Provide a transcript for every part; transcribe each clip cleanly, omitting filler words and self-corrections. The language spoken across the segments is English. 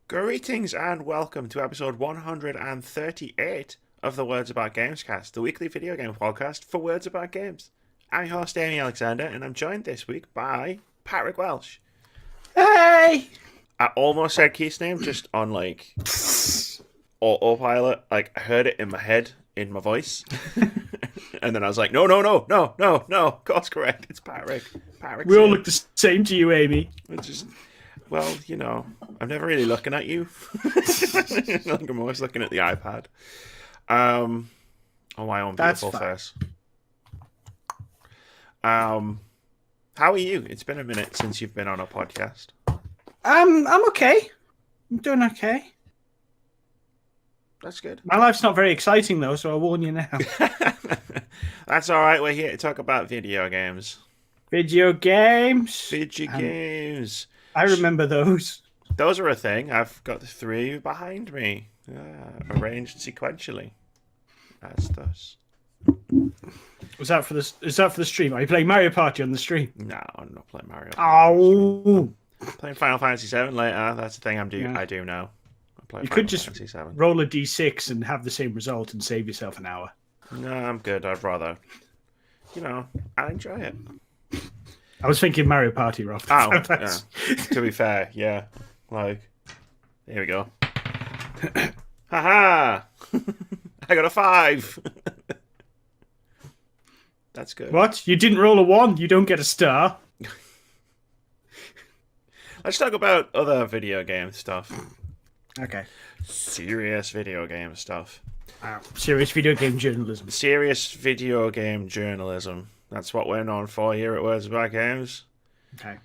Greetings and welcome to episode 138 of the Words About Gamescast, the weekly video game podcast for Words About Games. I'm your host Amy Alexander, and I'm joined this week by Patrick Welsh. Hey! I almost said Keith's name just on autopilot. I heard it in my head, in my voice, and then I was like, no, course correct, it's Patrick. We all look the same to you, Amy. Well, I'm never really looking at you. I'm always looking at the iPad. On my own beautiful face. How are you? It's been a minute since you've been on a podcast. I'm okay. I'm doing okay. That's good. My life's not very exciting, though, so I'll warn you now. That's alright, we're here to talk about video games. Video games. I remember those. Those are a thing. I've got the three behind me, arranged sequentially. As thus. Is that for the stream? Are you playing Mario Party on the stream? No, I'm not playing Mario Party. Oh, playing Final Fantasy 7 later. That's the thing I do now. You could just roll a d6 and have the same result and save yourself an hour. No, I'm good. I'd rather, I enjoy it. I was thinking Mario Party, Rob. Oh, yeah. To be fair, yeah. Here we go. Haha! I got a 5! That's good. What? You didn't roll a 1? You don't get a star? Let's talk about other video game stuff. Okay. Serious video game stuff. Serious video game journalism. Serious video game journalism. That's what we're known for here at Words About Games. Okay.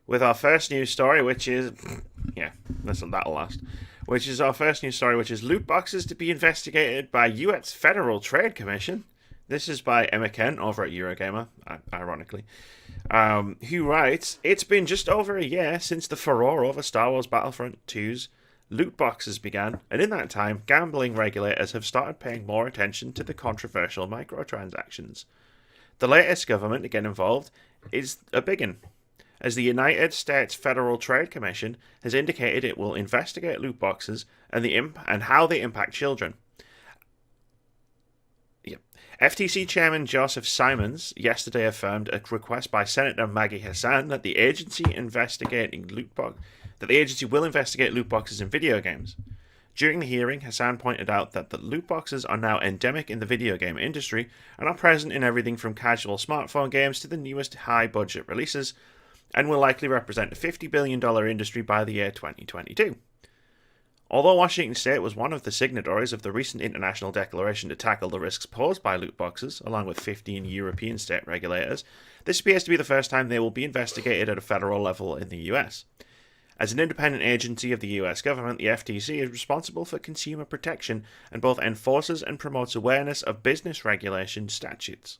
With our first news story, which is... Yeah, that'll last. Which is our first news story, which is loot boxes to be investigated by US Federal Trade Commission. This is by Emma Kent over at Eurogamer, ironically. Who writes, "It's been just over a year since the furore over Star Wars Battlefront 2's loot boxes began, and in that time, gambling regulators have started paying more attention to the controversial microtransactions. The latest government to get involved is a biggin, as the United States Federal Trade Commission has indicated it will investigate loot boxes and how they impact children. FTC Chairman Joseph Simons yesterday affirmed a request by Senator Maggie Hassan that the agency will investigate loot boxes in video games. During the hearing, Hassan pointed out that the loot boxes are now endemic in the video game industry and are present in everything from casual smartphone games to the newest high-budget releases, and will likely represent a $50 billion industry by the year 2022. Although Washington State was one of the signatories of the recent international declaration to tackle the risks posed by loot boxes, along with 15 European state regulators, this appears to be the first time they will be investigated at a federal level in the US. As an independent agency of the US government, the FTC is responsible for consumer protection and both enforces and promotes awareness of business regulation statutes.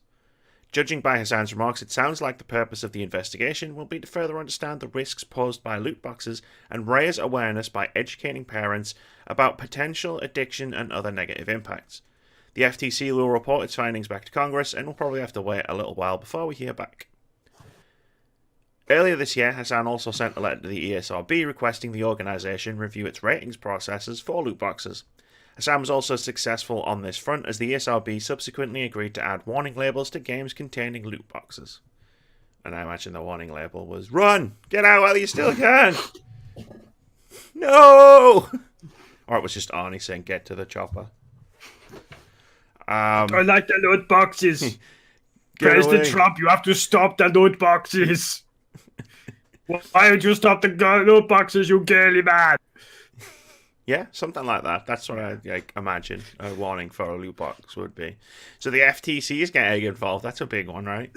Judging by Hassan's remarks, it sounds like the purpose of the investigation will be to further understand the risks posed by loot boxes and raise awareness by educating parents about potential addiction and other negative impacts. The FTC will report its findings back to Congress, and we'll probably have to wait a little while before we hear back. Earlier this year, Hassan also sent a letter to the ESRB requesting the organisation review its ratings processes for loot boxes. Hassan was also successful on this front, as the ESRB subsequently agreed to add warning labels to games containing loot boxes. And I imagine the warning label was, "Run! Get out while you still can!" No! Or it was just Arnie saying, "Get to the chopper." I like the loot boxes. President Trump, you have to stop the loot boxes. Why don't you stop the loot boxes, you girly man? Yeah, something like that. That's what I imagine a warning for a loot box would be. So the FTC is getting involved. That's a big one, right?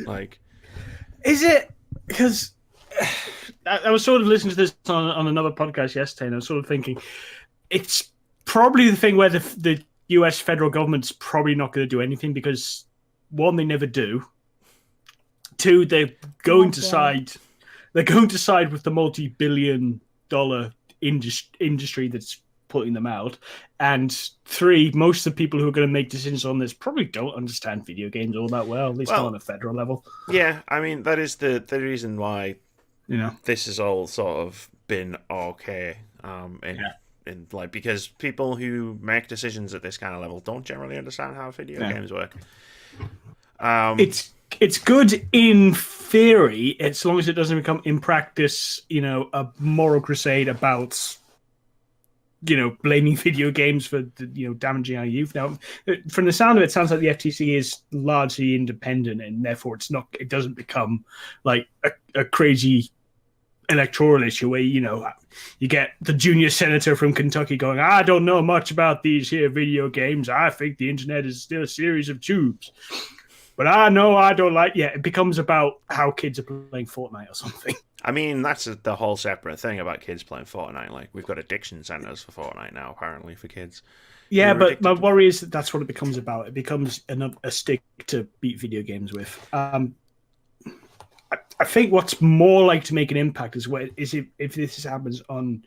Is it? Because I was sort of listening to this on another podcast yesterday, and I was sort of thinking, it's probably the thing where the US federal government's probably not going to do anything because, one, they never do. Two, they're going to side with the multi-billion-dollar industry that's putting them out, and 3, most of the people who are going to make decisions on this probably don't understand video games all that well, at least not on a federal level. Yeah, I mean, that is the reason why this is all sort of been okay. In like, because people who make decisions at this kind of level don't generally understand how video games work. It's good in theory, as long as it doesn't become in practice, a moral crusade about, blaming video games for, damaging our youth. Now, from the sound of it, sounds like the FTC is largely independent, and therefore it doesn't become like a crazy electoral issue where, you get the junior senator from Kentucky going, I don't know much about these here video games. I think the internet is still a series of tubes. But I know I don't like... Yeah, it becomes about how kids are playing Fortnite or something. I mean, that's the whole separate thing about kids playing Fortnite. Like, we've got addiction centers for Fortnite now, apparently, for kids. Yeah, but my worry is that's what it becomes about. It becomes a stick to beat video games with. I think what's more like to make an impact is if this happens on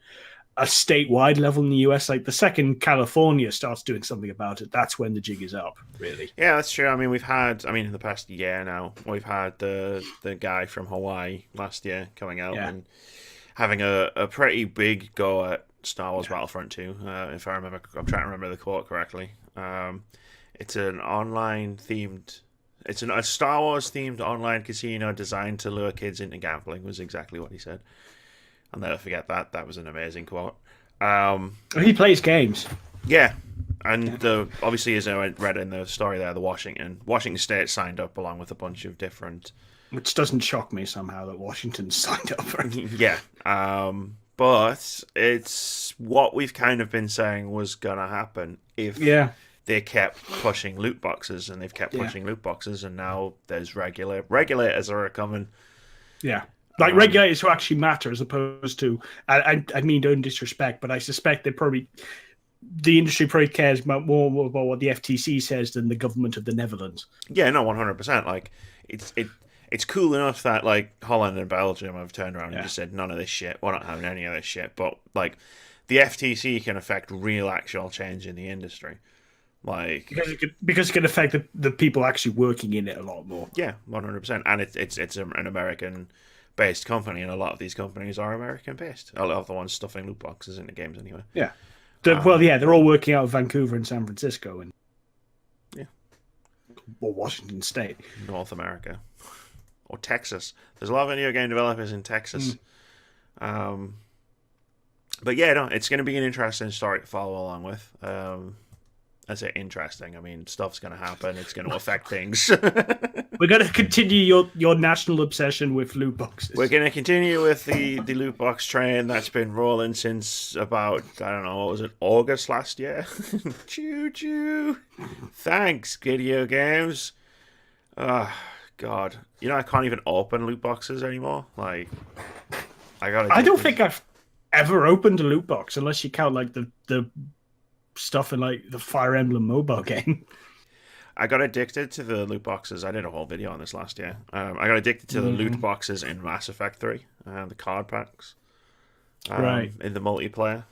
a statewide level in the US, like the second California starts doing something about it, that's when the jig is up, really. Yeah, that's true. I mean, in the past year now, we've had the guy from Hawaii last year coming out and having a pretty big go at Star Wars Battlefront 2, if I'm trying to remember the quote correctly. It's an online themed... It's a Star Wars themed online casino designed to lure kids into gambling, was exactly what he said. I'll never forget that. That was an amazing quote. He plays games. Yeah. And obviously, as I read in the story there, the Washington State signed up along with a bunch of different... Which doesn't shock me somehow that Washington signed up for it. Yeah. But it's what we've kind of been saying was going to happen if... They kept pushing loot boxes, and they've kept pushing loot boxes, and now there's regulators are coming. Yeah, like regulators who actually matter, as opposed to I mean, don't disrespect, but I suspect the industry probably cares more about what the FTC says than the government of the Netherlands. Yeah, no, 100%. Like it's cool enough that like Holland and Belgium have turned around and just said none of this shit. We're not having any of this shit. But like the FTC can affect real, actual change in the industry. Like because it can affect the people actually working in it a lot more. Yeah, 100%. And it's an American-based company, and a lot of these companies are American-based. A lot of the ones stuffing loot boxes into games, anyway. Yeah. They're all working out of Vancouver and San Francisco, and or Washington State, North America, or Texas. There's a lot of video game developers in Texas. But yeah, no, it's going to be an interesting story to follow along with. I say interesting. I mean, stuff's going to happen. It's going to affect things. We're going to continue your national obsession with loot boxes. We're going to continue with the loot box train that's been rolling since about, I don't know, what was it, August last year? Choo-choo. Thanks, video games. Oh, God. I can't even open loot boxes anymore. Like, I don't think I've ever opened a loot box, unless you count, like, the stuff in like the Fire Emblem mobile game. I got addicted to the loot boxes. I did a whole video on this last year. I got addicted to the loot boxes in Mass Effect 3, the card packs, in the multiplayer.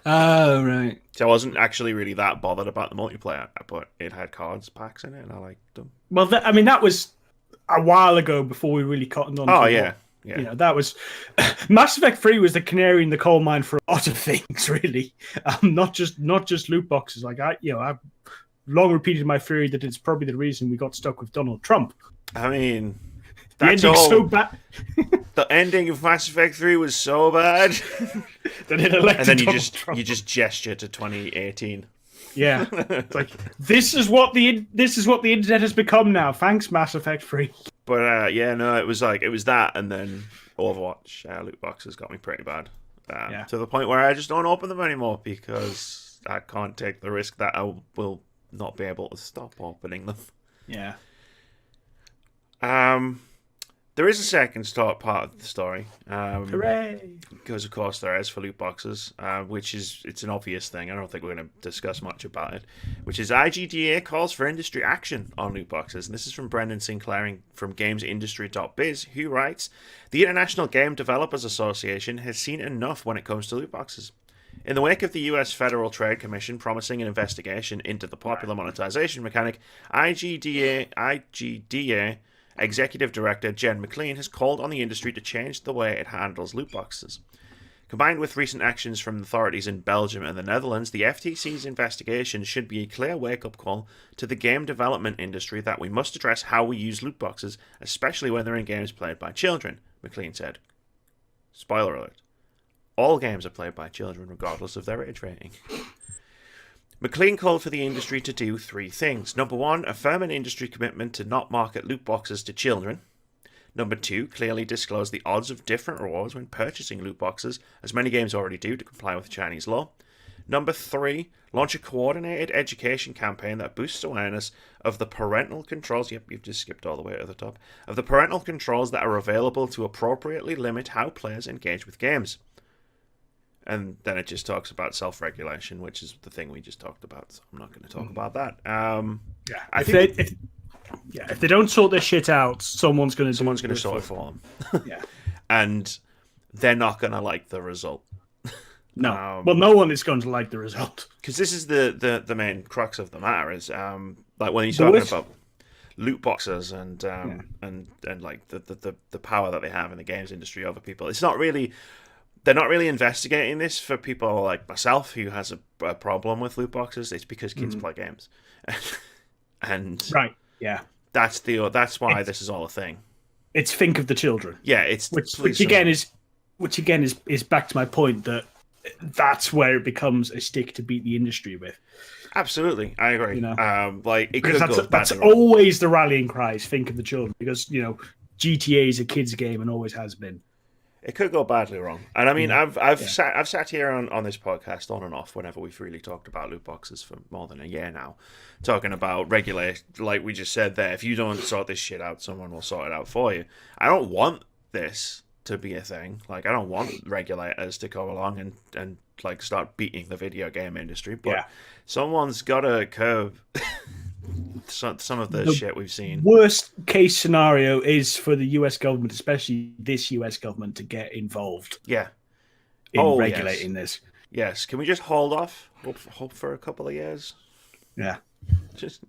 Oh, right. So I wasn't actually really that bothered about the multiplayer, but it had cards packs in it, and I liked them. Well, that was a while ago before we really cottoned on. Oh, yeah. Yeah. That was Mass Effect 3 was the canary in the coal mine for a lot of things, really. Not just loot boxes. Like I've long repeated my theory that it's probably the reason we got stuck with Donald Trump. I mean, the ending's so bad. The ending of Mass Effect 3 was so bad that it elected and then Trump. you just gesture to 2018. Yeah, it's like this is what the internet has become now. Thanks, Mass Effect 3. But it was that, and then Overwatch loot boxes got me pretty bad. To the point where I just don't open them anymore because I can't take the risk that I will not be able to stop opening them. Yeah. There is a second part of the story. Hooray! Because, of course, there is for loot boxes, it's an obvious thing. I don't think we're going to discuss much about it. Which is IGDA calls for industry action on loot boxes. And this is from Brendan Sinclair from GamesIndustry.biz, who writes, "The International Game Developers Association has seen enough when it comes to loot boxes. In the wake of the US Federal Trade Commission promising an investigation into the popular monetization mechanic, IGDA Executive Director Jen McLean has called on the industry to change the way it handles loot boxes. Combined with recent actions from authorities in Belgium and the Netherlands, the FTC's investigation should be a clear wake-up call to the game development industry that we must address how we use loot boxes, especially when they're in games played by children, McLean said. Spoiler alert. All games are played by children, regardless of their age rating. McLean called for the industry to do 3 things. Number 1, affirm an industry commitment to not market loot boxes to children. Number 2, clearly disclose the odds of different rewards when purchasing loot boxes, as many games already do to comply with Chinese law. Number 3, launch a coordinated education campaign that boosts awareness of the parental controls. Yep, you've just skipped all the way to the top. Of the parental controls that are available to appropriately limit how players engage with games. And then it just talks about self-regulation, which is the thing we just talked about. So I'm not going to talk about that. If they don't sort their shit out, someone's going to sort it for them. Yeah, and they're not going to like the result. No, well, no one is going to like the result because this is the main crux of the matter. Is like when you're talking about loot boxes and like the power that they have in the games industry over people. It's not really. They're not really investigating this for people like myself who has a problem with loot boxes. It's because kids play games, and right. Yeah, that's why this is all a thing. It's think of the children. Yeah, it's which again is back to my point that that's where it becomes a stick to beat the industry with. Absolutely, I agree. You know? Like it because could that's always the rallying cry is think of the children, because GTA is a kids game and always has been. It could go badly wrong, and I mean, I've sat here on this podcast on and off whenever we've really talked about loot boxes for more than a year now, talking about regulate, like we just said there. If you don't sort this shit out, someone will sort it out for you. I don't want this to be a thing. Like, I don't want regulators to come along and like start beating the video game industry, but someone's got to curb some of the shit we've seen. Worst case scenario is for the US government, especially this US government, to get involved. Yeah. In regulating this. Yes. Can we just hold off? Hope for a couple of years. Yeah. Just.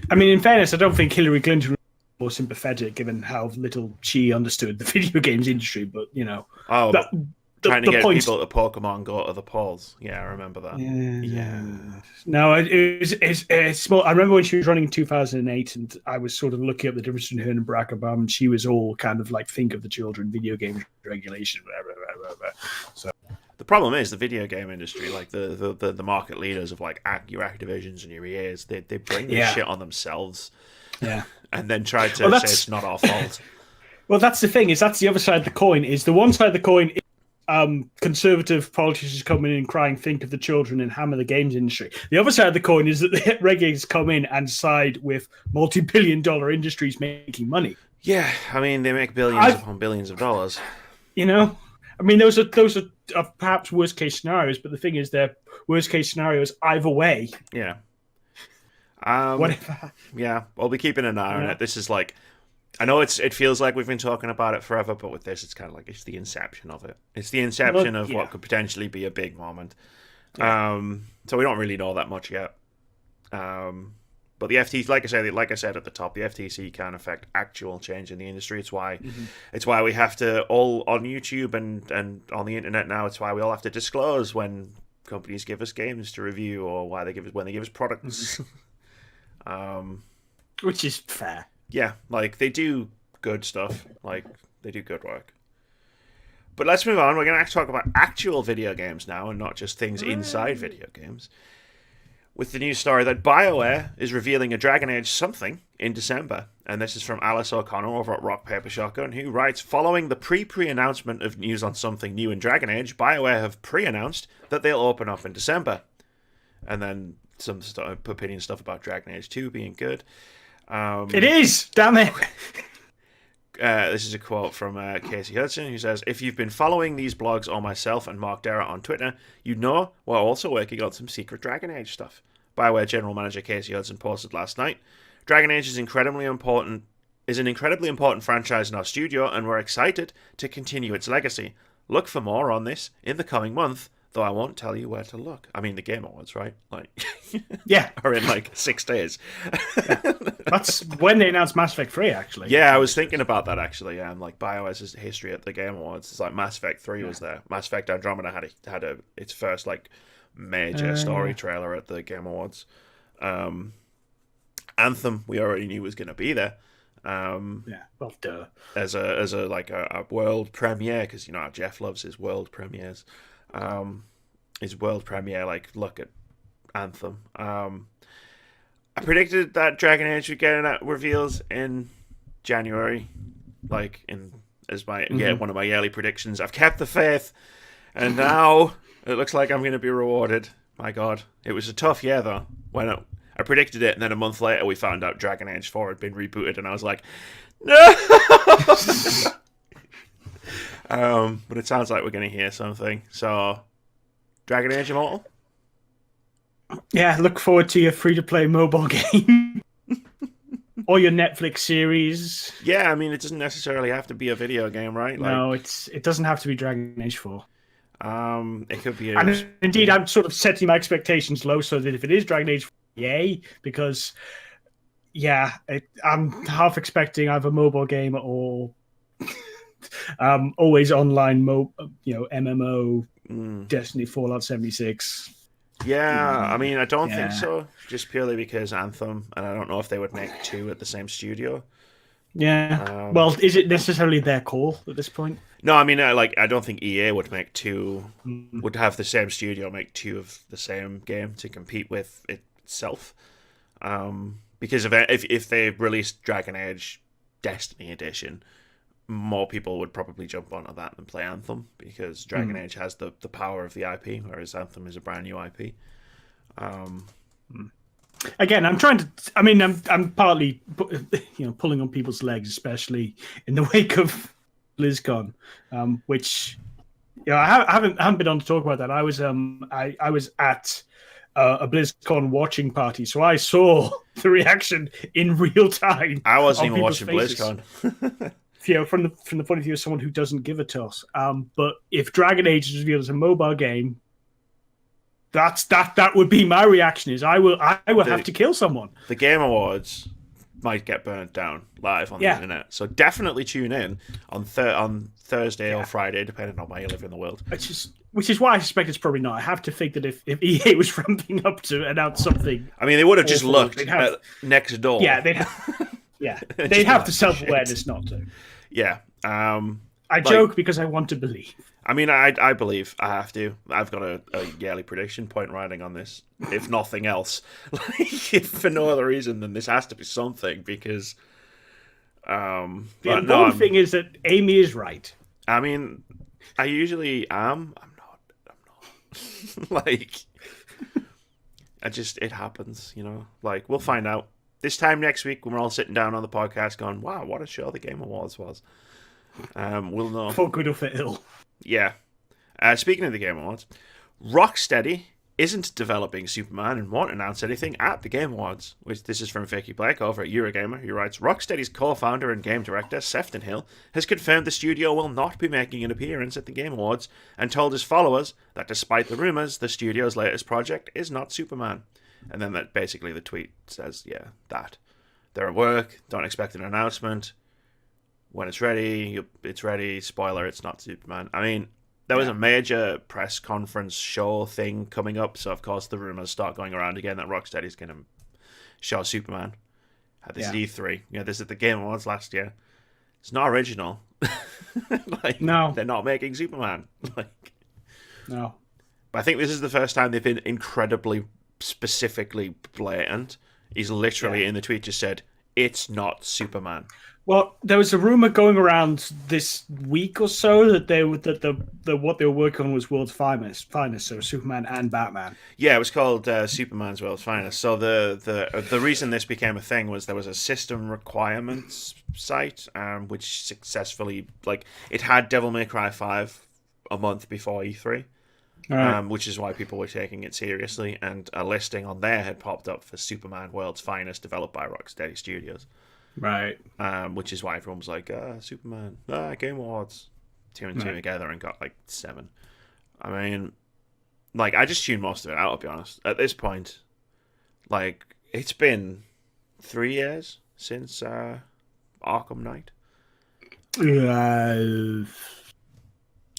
I mean, in fairness, I don't think Hillary Clinton was more sympathetic, given how little she understood the video games industry. But trying to get people to Pokemon Go to the polls. Yeah, I remember that. Yeah. No, it's small. I remember when she was running in 2008, and I was sort of looking up the difference between her and Barack Obama, and she was all kind of like think of the children, video game regulation, whatever. So the problem is the video game industry, like the market leaders of like your Activisions and your EAs, they bring this shit on themselves. Yeah, and then try to say it's not our fault. Well, that's the thing. That's the other side of the coin. Is the one side of the coin. Conservative politicians come in and crying, think of the children and hammer the games industry. The other side of the coin is that the regulators come in and side with multi-billion-dollar industries making money. Yeah, I mean, they make billions upon billions of dollars. I mean, those are perhaps worst-case scenarios, but the thing is, they're worst-case scenarios either way. Yeah. Whatever. Yeah, we'll be keeping an eye on it. This is like... I know it feels like we've been talking about it forever, but with this, it's kind of like it's the inception of it. It's the inception of what could potentially be a big moment. Yeah. So we don't really know that much yet. But the FTC, like I said at the top, the FTC can affect actual change in the industry. It's why we have to all on YouTube and on the internet now. It's why we all have to disclose when companies give us games to review or when they give us products. Which is fair. Yeah, like, they do good stuff. Like, they do good work. But let's move on. We're going to talk about actual video games now and not just things inside video games. With the news story that BioWare is revealing a Dragon Age something in December. And this is from Alice O'Connor over at Rock Paper Shotgun, who writes, following the pre-announcement of news on something new in Dragon Age, BioWare have pre-announced that they'll open up in December. And then some opinion stuff about Dragon Age 2 being good. It is! Damn it! This is a quote from Casey Hudson, who says, if you've been following these blogs or myself and Mark Derrett on Twitter, you know we're also working on some secret Dragon Age stuff. BioWare General Manager Casey Hudson posted last night, Dragon Age is an incredibly important franchise in our studio, and we're excited to continue its legacy. Look for more on this in the coming month. though I won't tell you where to look. I mean, the Game Awards, right? Like, Yeah, are in like 6 days. that's when they announced Mass Effect 3, actually. Yeah, I was thinking about that actually. And like BioWare's history at the Game Awards, it's like Mass Effect 3 was there. Mass Effect Andromeda had its first like major story trailer at the Game Awards. Anthem, we already knew was going to be there. Well, duh. As a like a world premiere, because you know how Jeff loves his world premieres. His world premiere, like, look at Anthem. I predicted that Dragon Age would get reveals in January, like as my one of my yearly predictions. I've kept the faith, and now it looks like I'm going to be rewarded. My God, it was a tough year though. When I predicted it, and then a month later we found out Dragon Age 4 had been rebooted, and I was like, no. But it sounds like we're going to hear something. So, Dragon Age Immortal. Yeah, look forward to your free-to-play mobile game. Or your Netflix series. Yeah, I mean, it doesn't necessarily have to be a video game, right? Like, no, it doesn't have to be Dragon Age 4. It could be. And indeed, I'm sort of setting my expectations low so that if it is Dragon Age 4, yay, because, yeah, I'm half expecting either a mobile game or always online, MMO, Destiny, Fallout 76. Yeah, I mean, I don't think so. Just purely because Anthem, and I don't know if they would make 2 at the same studio. Yeah. Well, is it necessarily their call at this point? No, I mean, I don't think EA would make 2, would have the same studio make 2 of the same game to compete with itself. Because if they released Dragon Age Destiny Edition, more people would probably jump onto that than play Anthem, because Dragon Age has the power of the IP, whereas Anthem is a brand new IP. Again, I'm trying to. I mean, I'm partly, pulling on people's legs, especially in the wake of BlizzCon, which, I haven't been on to talk about that. I was at a BlizzCon watching party, so I saw the reaction in real time. I wasn't even watching faces. BlizzCon. From the point of view of someone who doesn't give a toss. But if Dragon Age is revealed as a mobile game, that would be my reaction. Is I will have to kill someone. The Game Awards might get burnt down live on the internet, so definitely tune in on Thursday or Friday, depending on where you live in the world. Which is why I suspect it's probably not. I have to think that if EA was ramping up to announce something, I mean, they would have just looked at next door. Yeah, they'd have the self-awareness not to. Yeah. I joke because I want to believe. I mean, I believe I have to. I've got a yearly prediction point riding on this, if nothing else. If for no other reason than this has to be something, because... the important thing is that Amy is right. I mean, I usually am. I'm not. It happens, Like, we'll find out. This time next week, when we're all sitting down on the podcast going, wow, what a show the Game Awards was. We'll know. For good or for ill. Yeah. Speaking of the Game Awards, Rocksteady isn't developing Superman and won't announce anything at the Game Awards. This is from Vicky Blake over at Eurogamer, who writes, Rocksteady's co-founder and game director, Sefton Hill, has confirmed the studio will not be making an appearance at the Game Awards, and told his followers that despite the rumours, the studio's latest project is not Superman. And then basically the tweet says, that. They're at work, don't expect an announcement. When it's ready, it's ready. Spoiler, it's not Superman. I mean, there was a major press conference show thing coming up, so of course the rumours start going around again that Rocksteady's going to show Superman. This is E3. This is the Game Awards last year. It's not original. No. They're not making Superman. No. But I think this is the first time they've been incredibly specifically blatant. He's literally in the tweet just said, it's not Superman. Well, there was a rumor going around this week or so that what they were working on was World's Finest, so Superman and Batman. Yeah, it was called Superman's World's Finest. So the reason this became a thing was there was a system requirements site which successfully, it had Devil May Cry 5 a month before E3. Right. Which is why people were taking it seriously, and a listing on there had popped up for Superman World's Finest, developed by Rocksteady Studios. Right. Which is why everyone was like, Superman, Game Awards. 2 and 2 together and got 7. I mean, like, I just tuned most of it out, I'll be honest. At this point, like, it's been 3 years since Arkham Knight, Uh,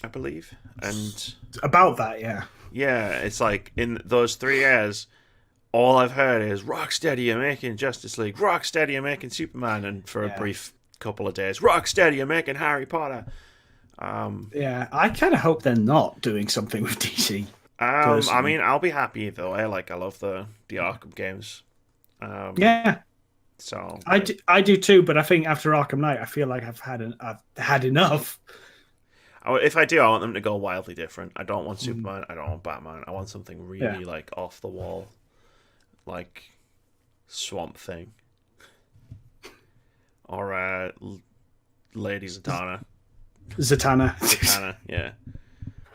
I believe. And about that, yeah. yeah, it's like in those 3 years, all I've heard is Rocksteady are making Justice League, Rocksteady are making Superman, and for a brief couple of days, Rocksteady are making Harry Potter. Yeah, I kind of hope they're not doing something with DC. I mean, I'll be happy either way. Like, I love the Arkham games. Yeah, so I do too. But I think after Arkham Knight, I feel like I've had enough. If I do, I want them to go wildly different. I don't want Superman. I don't want Batman. I want something really like off the wall, like Swamp Thing or Lady Zatanna. Zatanna, yeah.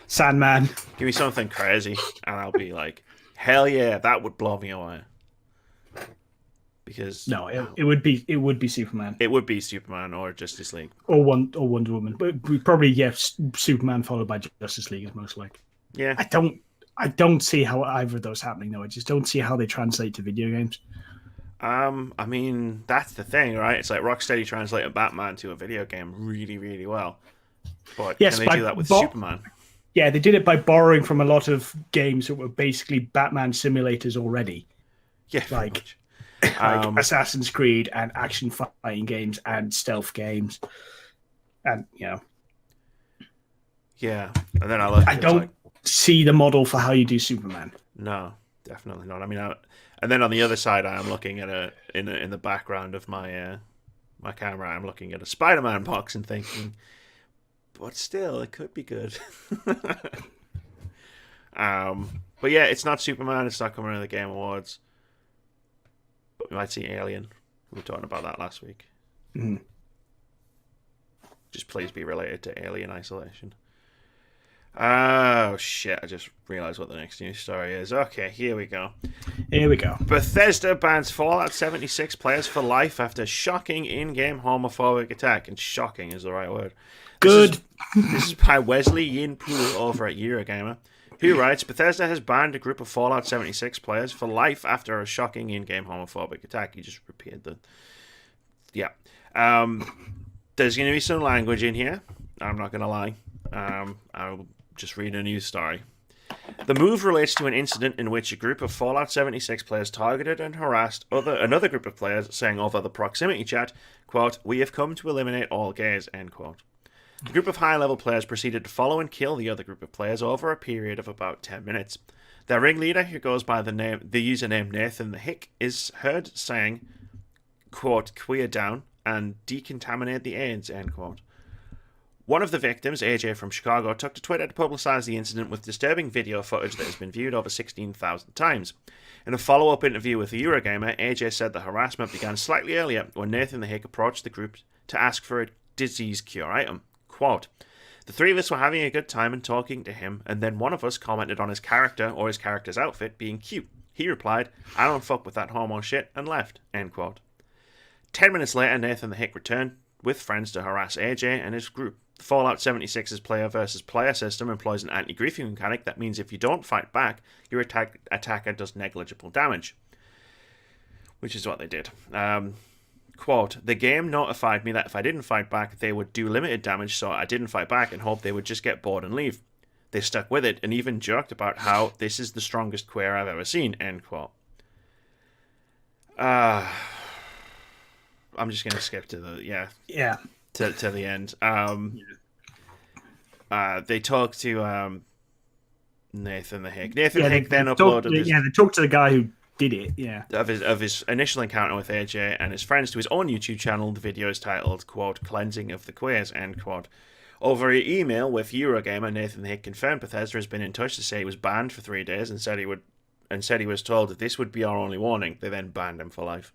Sandman. Give me something crazy, and I'll be like, hell yeah, that would blow me away. Because no, it would be Superman. It would be Superman or Justice League or Wonder Woman, but we probably Superman followed by Justice League is most likely. Yeah, I don't see how either of those happening though. I just don't see how they translate to video games. I mean, that's the thing, right? It's like Rocksteady translated Batman to a video game really, really well. But can they do that with Superman? Yeah, they did it by borrowing from a lot of games that were basically Batman simulators already. Yeah, like Assassin's Creed and action fighting games and stealth games, and yeah. And then I don't see the model for how you do Superman. No, definitely not. I mean, and then on the other side, I am looking at in the background of my my camera. I'm looking at a Spider-Man box and thinking, but still, it could be good. But yeah, it's not Superman. It's not coming out of the Game Awards. But we might see Alien. We were talking about that last week. Mm-hmm. Just please be related to Alien Isolation. Oh, shit. I just realised what the next news story is. Okay, here we go. Bethesda bans Fallout 76 players for life after shocking in-game homophobic attack. And shocking is the right word. Good. This is by Wesley Yinpool over at Eurogamer, who writes, Bethesda has banned a group of Fallout 76 players for life after a shocking in-game homophobic attack. He just repeated the... Yeah. There's going to be some language in here. I'm not going to lie. I'll just read a news story. The move relates to an incident in which a group of Fallout 76 players targeted and harassed another group of players, saying over the proximity chat, quote, "We have come to eliminate all gays," end quote. A group of high-level players proceeded to follow and kill the other group of players over a period of about 10 minutes. Their ringleader, who goes by the username Nathan the Hick, is heard saying, quote, "Queer down," and "decontaminate the AIDS," end quote. One of the victims, AJ from Chicago, took to Twitter to publicise the incident with disturbing video footage that has been viewed over 16,000 times. In a follow-up interview with the Eurogamer, AJ said the harassment began slightly earlier when Nathan the Hick approached the group to ask for a disease cure item. Quote, "The three of us were having a good time and talking to him, and then one of us commented on his character or his character's outfit being cute. He replied, 'I don't fuck with that homo shit,' and left," end quote. 10 minutes later, Nathan the Hick returned with friends to harass AJ and his group. The Fallout 76's player versus player system employs an anti-griefing mechanic that means if you don't fight back, your attacker does negligible damage. Which is what they did. Quote, "The game notified me that if I didn't fight back, they would do limited damage, so I didn't fight back and hoped they would just get bored and leave. They stuck with it and even joked about how this is the strongest queer I've ever seen," end quote. I'm just going to skip to the, to the end. They talked to Nathan the Hick. Nathan the Hick then uploaded this... Yeah, they talked to the guy who did it, yeah. Of his initial encounter with AJ and his friends to his own YouTube channel. The video is titled, quote, "Cleansing of the Queers," end quote. Over email with Eurogamer, Nathan the Hick confirmed Bethesda has been in touch to say he was banned for 3 days and said he was told that this would be our only warning. They then banned him for life.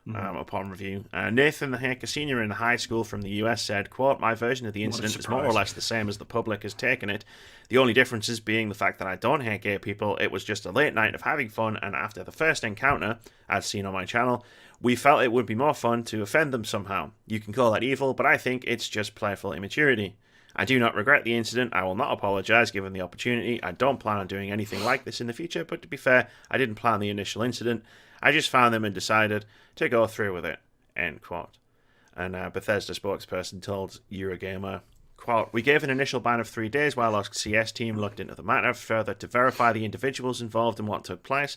Upon review. Nathan the Hick, a senior in a high school from the US, said, quote, "My version of the incident is more or less the same as the public has taken it. The only differences being the fact that I don't hate gay people. It was just a late night of having fun, and after the first encounter, as seen on my channel, we felt it would be more fun to offend them somehow. You can call that evil, but I think it's just playful immaturity. I do not regret the incident. I will not apologize given the opportunity. I don't plan on doing anything like this in the future, but to be fair, I didn't plan the initial incident. I just found them and decided to go through with it. End quote. And Bethesda spokesperson told Eurogamer, quote, "We gave an initial ban of 3 days while our CS team looked into the matter further to verify the individuals involved in what took place.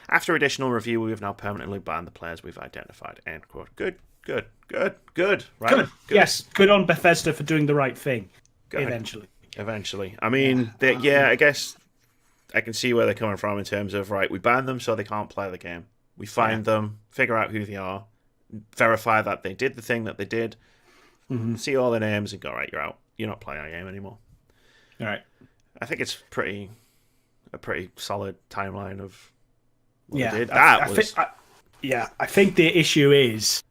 After additional review, we have now permanently banned the players we've identified." End quote. Good. Right? Good. Yes, good on Bethesda for doing the right thing. Good. Eventually. I mean, I guess I can see where they're coming from in terms of, right, we ban them so they can't play the game. We find them, figure out who they are, verify that they did the thing that they did, see all their names, and go, right, you're out. You're not playing our game anymore. All right. I think it's a pretty solid timeline of what they did. I think the issue is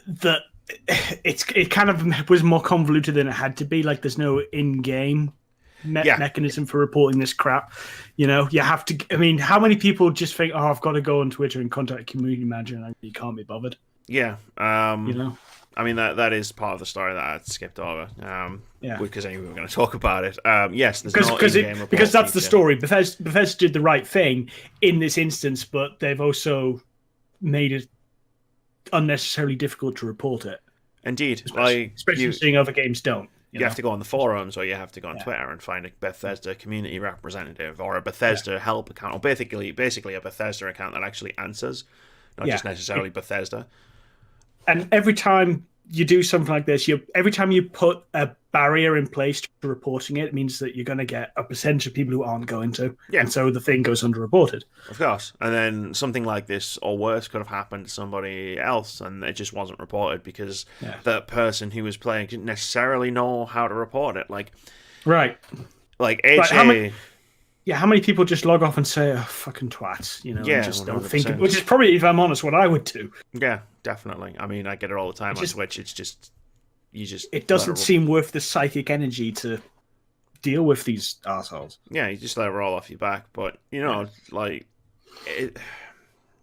that it kind of was more convoluted than it had to be. Like, there's no in-game mechanism for reporting this crap. You know, you have to. I mean, how many people just think, "Oh, I've got to go on Twitter and contact a community manager," and you can't be bothered. Yeah. You know. I mean, that is part of the story that I skipped over. Because I knew we were going to talk about it. Yes, there's no in-game report because that's the feature. story. Bethesda did the right thing in this instance, but they've also made it unnecessarily difficult to report it. Indeed, especially seeing other games don't. You have to go on the forums, or you have to go on Twitter and find a Bethesda community representative or a Bethesda help account, or basically a Bethesda account that actually answers, not just necessarily Bethesda. And every time you do something like this, every time you put a barrier in place to reporting it, means that you're going to get a percentage of people who aren't going to. Yeah. And so the thing goes underreported. Of course. And then something like this, or worse, could have happened to somebody else, and it just wasn't reported because that person who was playing didn't necessarily know how to report it. Right. Like AJ... how many people just log off and say, "Oh, fucking twats," you know, and just 100%. don't think, which is probably, if I'm honest, what I would do. Yeah, definitely. I mean, I get it all the time on Twitch. It's just, it doesn't seem worth the psychic energy to deal with these assholes. Yeah, you just let it roll off your back. But, you know, like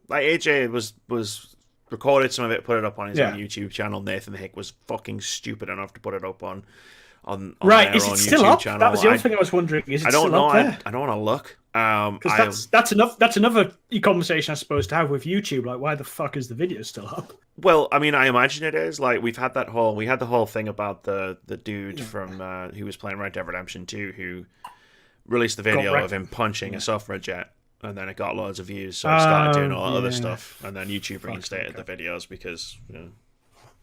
AJ was recorded some of it, put it up on his own YouTube channel. Nathan Hick was fucking stupid enough to put it up on right, is it YouTube still up? Channel. That was the other thing I was wondering. Is it still up there? I don't want to look. Because that's enough. That's another conversation I suppose to have with YouTube. Like, why the fuck is the video still up? Well, I mean, I imagine it is. Like, we had the whole thing about the dude from who was playing Red Dead Redemption 2 who released the video of him punching a suffragette, and then it got loads of views. So he started doing all that other stuff, and then YouTube reinstated the videos because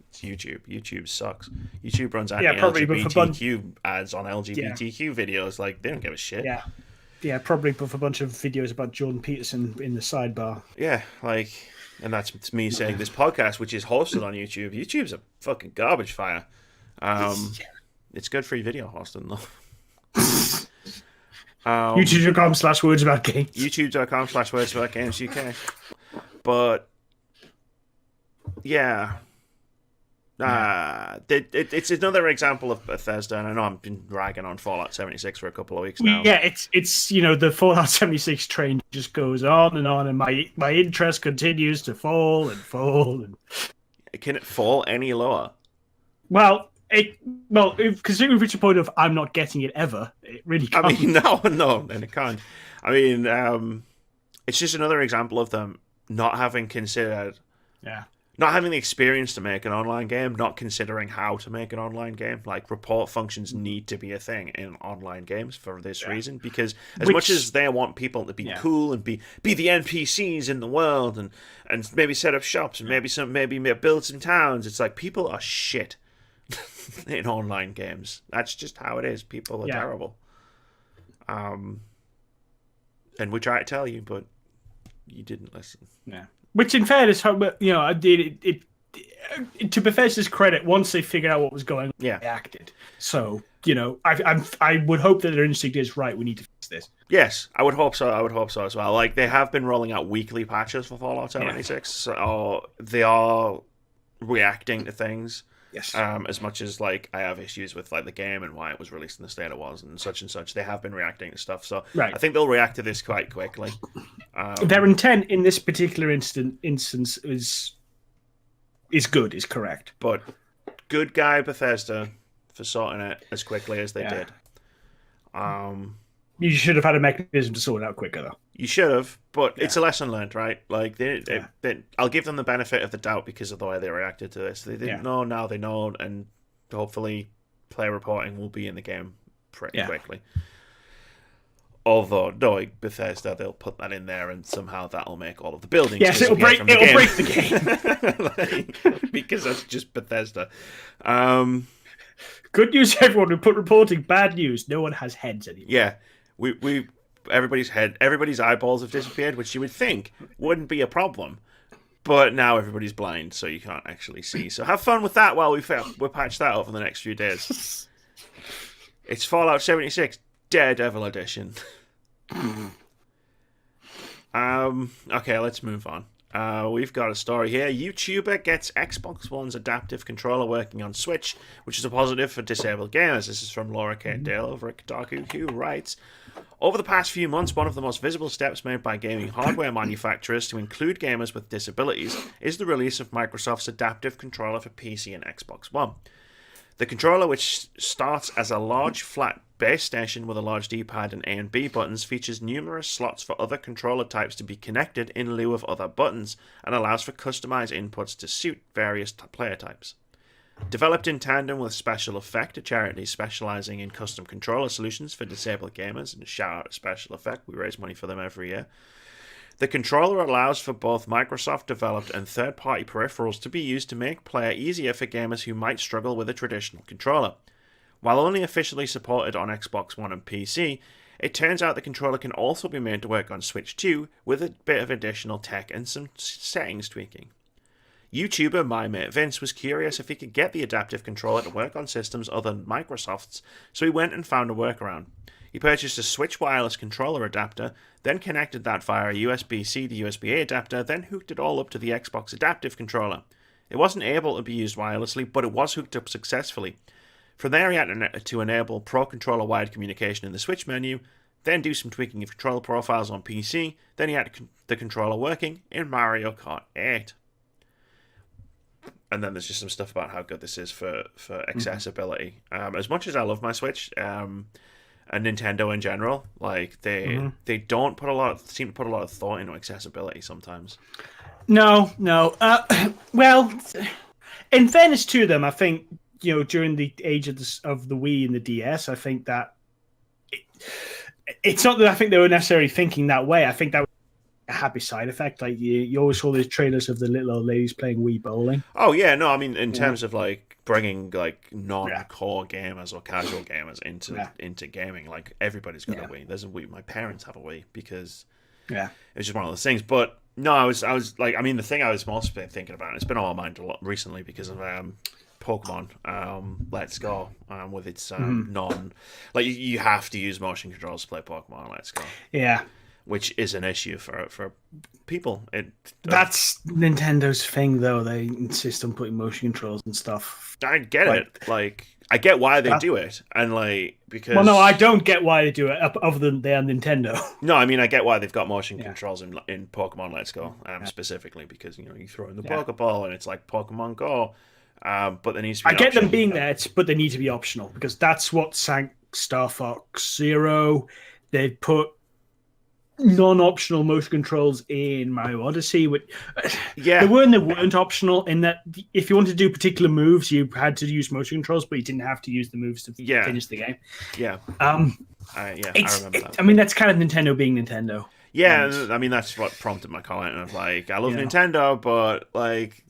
it's YouTube. YouTube sucks. YouTube runs anti-LGBTQ ads on LGBTQ videos. Like, they don't give a shit. Yeah, probably with a bunch of videos about Jordan Peterson in the sidebar. Yeah, and that's me saying this podcast, which is hosted on YouTube. YouTube's a fucking garbage fire. It's good free video hosting, though. YouTube.com/words about games. YouTube.com/words about games UK. But, yeah. It's another example of Bethesda, and I know I've been ragging on Fallout 76 for a couple of weeks now. Yeah, it's the Fallout 76 train just goes on, and my interest continues to fall. Can it fall any lower? Well, considering reach a point of I'm not getting it ever, it really can't. I mean, no, and it can't. I mean, it's just another example of them not having considered. Yeah. Not having the experience to make an online game, not considering how to make an online game. Like, report functions need to be a thing in online games for this reason, because much as they want people to be cool and be the NPCs in the world and maybe set up shops and maybe build some towns, it's like people are shit in online games. That's just how it is. People are terrible. And we try to tell you, but you didn't listen. Yeah. Which, in fairness, to Bethesda's credit, once they figured out what was going on, they acted. So, I would hope that their instinct is right. We need to fix this. Yes, I would hope so. As well. Like, they have been rolling out weekly patches for Fallout 76, so they are reacting to things. Yes. As much as I have issues with the game and why it was released in the state it was and such, they have been reacting to stuff. So I think they'll react to this quite quickly. Their intent in this particular instance is correct. But good guy Bethesda, for sorting it as quickly as they did. You should have had a mechanism to sort it out quicker, though. You should have, but it's a lesson learned, right? Like, I'll give them the benefit of the doubt because of the way they reacted to this. They didn't know, now they know, and hopefully player reporting will be in the game pretty quickly. Although, knowing Bethesda, they'll put that in there, and somehow that'll make all of the buildings. Yes, it'll break the game. Because that's just Bethesda. Good news, everyone. We put reporting. Bad news. No one has heads anymore. Yeah, everybody's eyeballs have disappeared, which you would think wouldn't be a problem. But now everybody's blind, so you can't actually see. So have fun with that while we patch that over the next few days. It's Fallout 76 Daredevil Edition. Okay, let's move on. We've got a story here. YouTuber gets Xbox One's adaptive controller working on Switch, which is a positive for disabled gamers. This is from Laura Kate Dale over at Kotaku, who writes, over the past few months, one of the most visible steps made by gaming hardware manufacturers to include gamers with disabilities is the release of Microsoft's adaptive controller for PC and Xbox One. The controller, which starts as a large flat base station with a large D-pad and A and B buttons, features numerous slots for other controller types to be connected in lieu of other buttons, and allows for customized inputs to suit various player types. Developed in tandem with Special Effect, a charity specializing in custom controller solutions for disabled gamers, and shout out to Special Effect, we raise money for them every year. The controller allows for both Microsoft-developed and third-party peripherals to be used to make play easier for gamers who might struggle with a traditional controller. While only officially supported on Xbox One and PC, it turns out the controller can also be made to work on Switch 2 with a bit of additional tech and some settings tweaking. YouTuber MyMateVince was curious if he could get the adaptive controller to work on systems other than Microsoft's, so he went and found a workaround. He purchased a Switch wireless controller adapter, then connected that via a USB-C to USB-A adapter, then hooked it all up to the Xbox adaptive controller. It wasn't able to be used wirelessly, but it was hooked up successfully. From there, he had to enable Pro Controller wired communication in the Switch menu, then do some tweaking of controller profiles on PC, then he had the controller working in Mario Kart 8. And then there's just some stuff about how good this is for accessibility. As much as I love my Switch, and Nintendo in general, like they don't seem to put a lot of thought into accessibility sometimes. No. Well, in fairness to them, I think during the age of the Wii and the DS, I think that it's not that I think they were necessarily thinking that way. I think that was a happy side effect. Like you always saw these trailers of the little old ladies playing Wii bowling. Oh yeah, no, I mean in terms of like bringing like non-core gamers or casual gamers into gaming, like everybody's got a Wii. There's a Wii. My parents have a Wii because it was just one of those things. But no, I was like, I mean, the thing I was most thinking about, it's been on my mind a lot recently because of Pokemon Let's Go with its like you have to use motion controls to play Pokemon Let's Go. Yeah. Which is an issue for people. That's Nintendo's thing, though. They insist on putting motion controls and stuff. I get it. Like, I get why they do it, and like because. Well, no, I don't get why they do it, other than they are Nintendo. No, I mean I get why they've got motion controls in Pokemon Let's Go, specifically because you throw in the Pokeball and it's like Pokemon Go, but there needs to be. I get them being there, but they need to be optional because that's what sank Star Fox Zero. They put non-optional motion controls in Mario Odyssey. They weren't optional in that if you wanted to do particular moves, you had to use motion controls, but you didn't have to use the moves to finish the game. Yeah. I remember that. I mean, that's kind of Nintendo being Nintendo. Yeah, I mean, that's what prompted my comment of like, I love Nintendo, but like,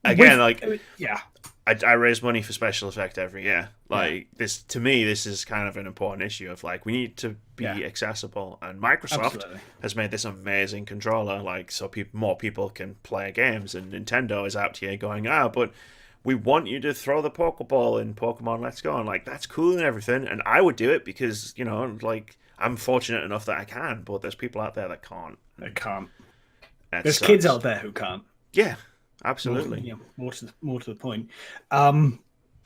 again, I raise money for special effect every year. Like this, to me, this is kind of an important issue of like we need to be accessible, and Microsoft has made this amazing controller, like so more people can play games, and Nintendo is out here going, but we want you to throw the Pokeball in Pokemon Let's Go, and like that's cool and everything, and I would do it because like I'm fortunate enough that I can, but there's people out there that can't. There's kids out there who can't. Yeah. Absolutely. More to the point.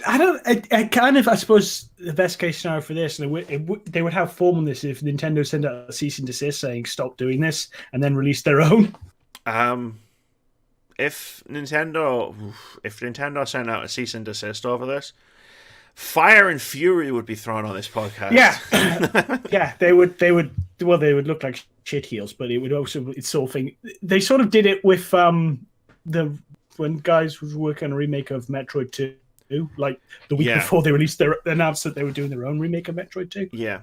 I suppose the best case scenario for this, they would have form on this if Nintendo sent out a cease and desist saying stop doing this, and then release their own. If Nintendo sent out a cease and desist over this, Yeah. and fury would be thrown on this podcast. Yeah. Yeah, they would. Well, they would look like shit heels, but it would also. It's sort of thing. They sort of did it with the when guys was working on a remake of Metroid 2, like the week before they announced that they were doing their own remake of Metroid 2. Yeah.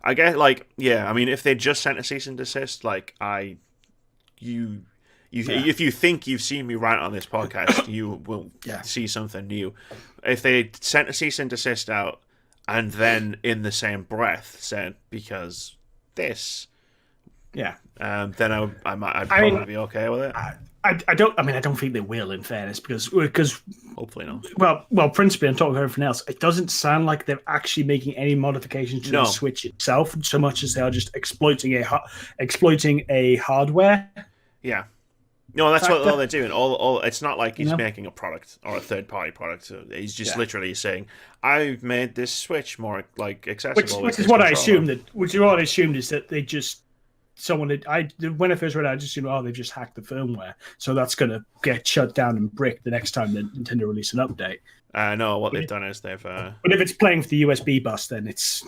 I guess, like, I mean, if they just sent a cease and desist, like, if you think you've seen me rant on this podcast, you will see something new. If they sent a cease and desist out and then in the same breath said, because this, then I'd probably be okay with it. I don't think they will, in fairness, because hopefully not. Well, principally, on top of everything else, it doesn't sound like they're actually making any modifications to the Switch itself, so much as they are just exploiting a hardware. Yeah. No, that's what they're doing. All it's not like he's making a product or a third-party product. He's just literally saying, "I've made this Switch more like accessible." Which is what I assumed is that they just. When I first read it, I just assumed, they've just hacked the firmware, so that's going to get shut down and bricked the next time that Nintendo release an update. No, what they've done is they've. But if it's playing for the USB bus, then it's.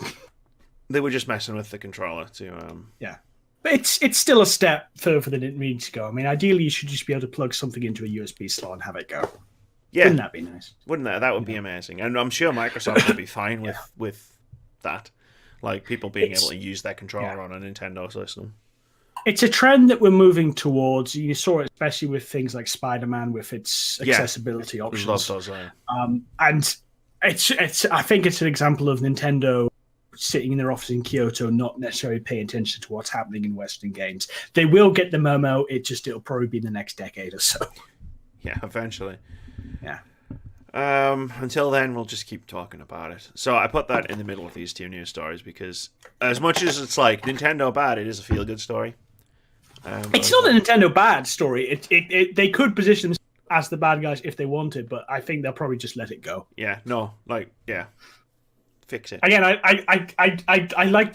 They were just messing with the controller to. Yeah, but it's still a step further than it needs to go. I mean, ideally, you should just be able to plug something into a USB slot and have it go. Yeah, wouldn't that be nice? Wouldn't that? That would be amazing, and I'm sure Microsoft would be fine with that. Like, people being able to use their controller on a Nintendo system. It's a trend that we're moving towards. You saw it especially with things like Spider-Man with its accessibility options. Love those, and it's. I think it's an example of Nintendo sitting in their office in Kyoto, not necessarily paying attention to what's happening in Western games. They will get the memo. It'll probably be in the next decade or so. Yeah, eventually. Yeah. Until then, we'll just keep talking about it. So I put that in the middle of these two news stories because, as much as it's like Nintendo bad, it is a feel-good story. It's not a Nintendo bad story. They could position themselves as the bad guys if they wanted, but I think they'll probably just let it go. Yeah, fix it. Again, I like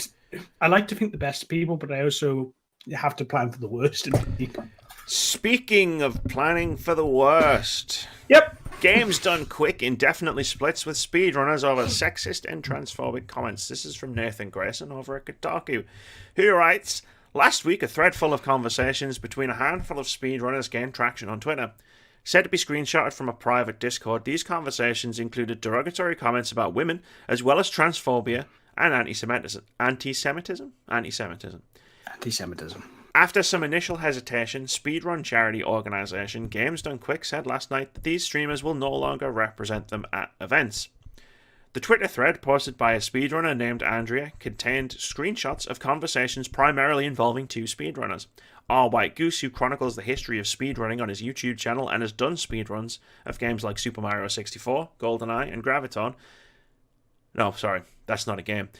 to think the best of people, but I also have to plan for the worst in people. Speaking of planning for the worst. Yep. Games Done Quick indefinitely splits with speedrunners over sexist and transphobic comments. This is from Nathan Grayson over at Kotaku, who writes, "Last week, a thread full of conversations between a handful of speedrunners gained traction on Twitter. Said to be screenshotted from a private Discord, these conversations included derogatory comments about women, as well as transphobia and anti-Semitism. After some initial hesitation, speedrun charity organisation Games Done Quick said last night that these streamers will no longer represent them at events. The Twitter thread posted by a speedrunner named Andrea contained screenshots of conversations primarily involving two speedrunners. R. White Goose, who chronicles the history of speedrunning on his YouTube channel and has done speedruns of games like Super Mario 64, GoldenEye, and Graviton. No, sorry, that's not a game.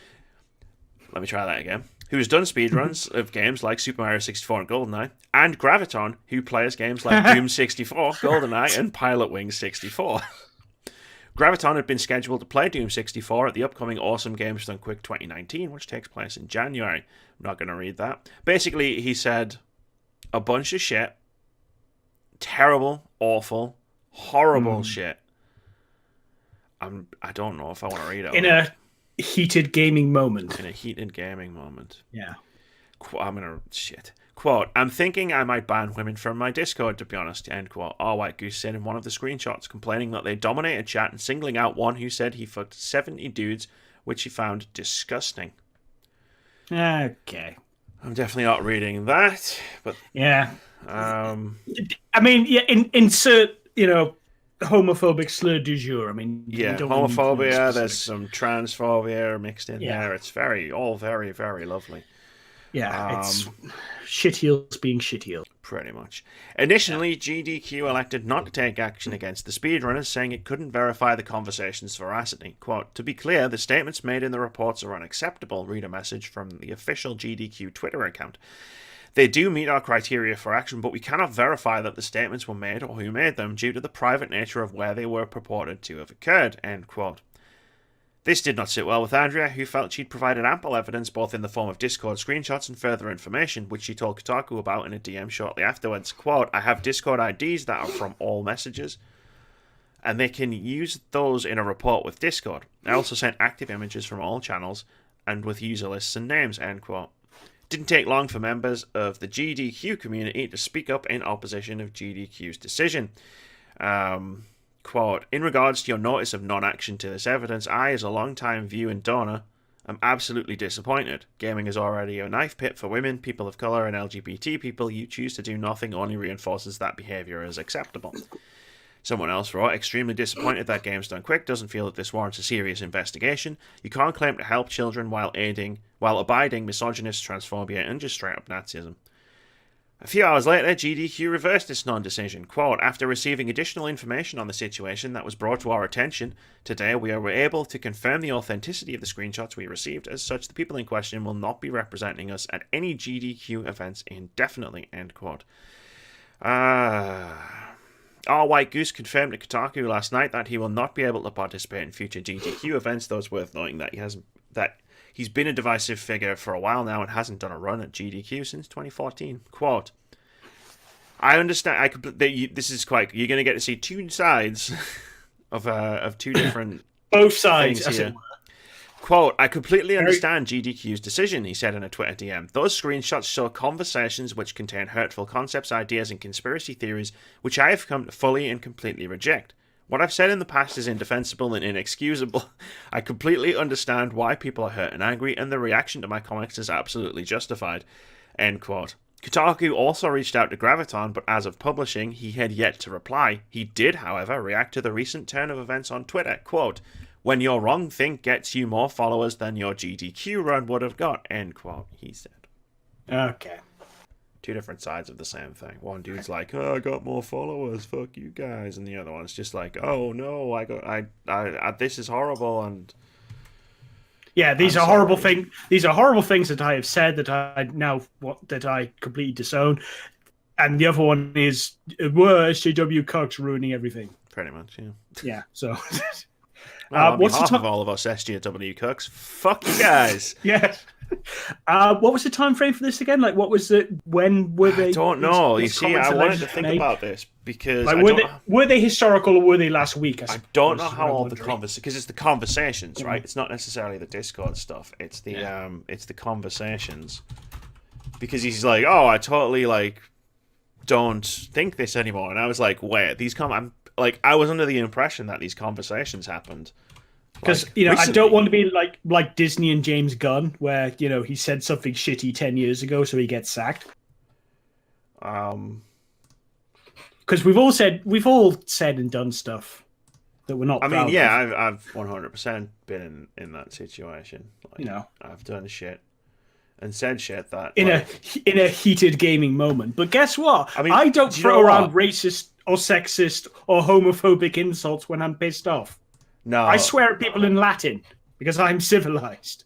Let me try that again. Who has done speedruns of games like Super Mario 64 and GoldenEye, and Graviton, who plays games like Doom 64, GoldenEye, and Pilot Wings 64. Graviton had been scheduled to play Doom 64 at the upcoming Awesome Games Done Quick 2019, which takes place in January. I'm not going to read that. Basically, he said a bunch of shit. Terrible, awful, horrible shit. I don't know if I want to read it. In a heated gaming moment. Yeah. Quote, "I'm thinking I might ban women from my Discord, to be honest," end quote. R. White Goose said in one of the screenshots, complaining that they dominated chat and singling out one who said he fucked 70 dudes, which he found disgusting. Okay. I'm definitely not reading that, but... Yeah. I mean, insert, homophobic slur du jour. I mean... Yeah, homophobia, there's some transphobia mixed in there. It's all very, very lovely. Yeah, it's shit heels being shit heels. Pretty much. Initially, GDQ elected not to take action against the speedrunners, saying it couldn't verify the conversation's veracity. Quote, "To be clear, the statements made in the reports are unacceptable," read a message from the official GDQ Twitter account. "They do meet our criteria for action, but we cannot verify that the statements were made or who made them due to the private nature of where they were purported to have occurred," end quote. This did not sit well with Andrea, who felt she'd provided ample evidence both in the form of Discord screenshots and further information, which she told Kotaku about in a DM shortly afterwards. Quote, "I have Discord IDs that are from all messages." and they can use those in a report with Discord. I also sent active images from all channels and with user lists and names, end quote. Didn't take long for members of the GDQ community to speak up in opposition of GDQ's decision. Quote, in regards to your notice of non-action to this evidence, I, as a long-time viewer and donor, am absolutely disappointed. Gaming is already a knife pit for women, people of colour, and LGBT people. You choose to do nothing only reinforces that behaviour as acceptable. Someone else wrote, extremely disappointed that Games Done Quick doesn't feel that this warrants a serious investigation. You can't claim to help children while abiding misogynist transphobia and just straight up Nazism. A few hours later, GDQ reversed its non-decision. Quote, after receiving additional information on the situation that was brought to our attention, today we were able to confirm the authenticity of the screenshots we received. As such, the people in question will not be representing us at any GDQ events indefinitely, end quote. Our White Goose confirmed to Kotaku last night that he will not be able to participate in future GDQ events, though it's worth noting that he's been a divisive figure for a while now and hasn't done a run at GDQ since 2014. Quote, I understand, this is quite, you're going to get to see two sides of two different both sides, things here. Quote, I completely understand GDQ's decision, he said in a Twitter DM. Those screenshots show conversations which contain hurtful concepts, ideas, and conspiracy theories, which I have come to fully and completely reject. What I've said in the past is indefensible and inexcusable. I completely understand why people are hurt and angry, and the reaction to my comics is absolutely justified. End quote. Kotaku also reached out to Graviton, but as of publishing, he had yet to reply. He did, however, react to the recent turn of events on Twitter. Quote, when your wrong think gets you more followers than your GDQ run would have got, end quote, he said. Okay. Two different sides of the same thing. One dude's like, oh, I got more followers, fuck you guys. And the other one's just like, oh no, I this is horrible. And yeah, these are horrible things. These are horrible things that I have said that I completely disown. And the other one is, were SJW Cox ruining everything. Pretty much, yeah. Yeah, so... Well, what's the time of all of us SJW Cooks? Fuck you guys. Yes. What was the time frame for this again? Like, what was it? When were they? I don't know. You see, I wanted to think about this because were they historical or were they last week? I don't know how all the conversations, because it's the conversations, right? It's not necessarily the Discord stuff. It's the conversations. Because he's like, oh, I totally don't think this anymore, and I was like, wait, I was under the impression that these conversations happened. Because, I don't want to be like Disney and James Gunn, where, he said something shitty 10 years ago, so he gets sacked. Because we've all said and done stuff that we're not proud of. I've 100% been in that situation. I've done shit and said shit that... In a heated gaming moment. But guess what? I don't throw around racist or sexist or homophobic insults when I'm pissed off. No, I swear at people in Latin because I'm civilized.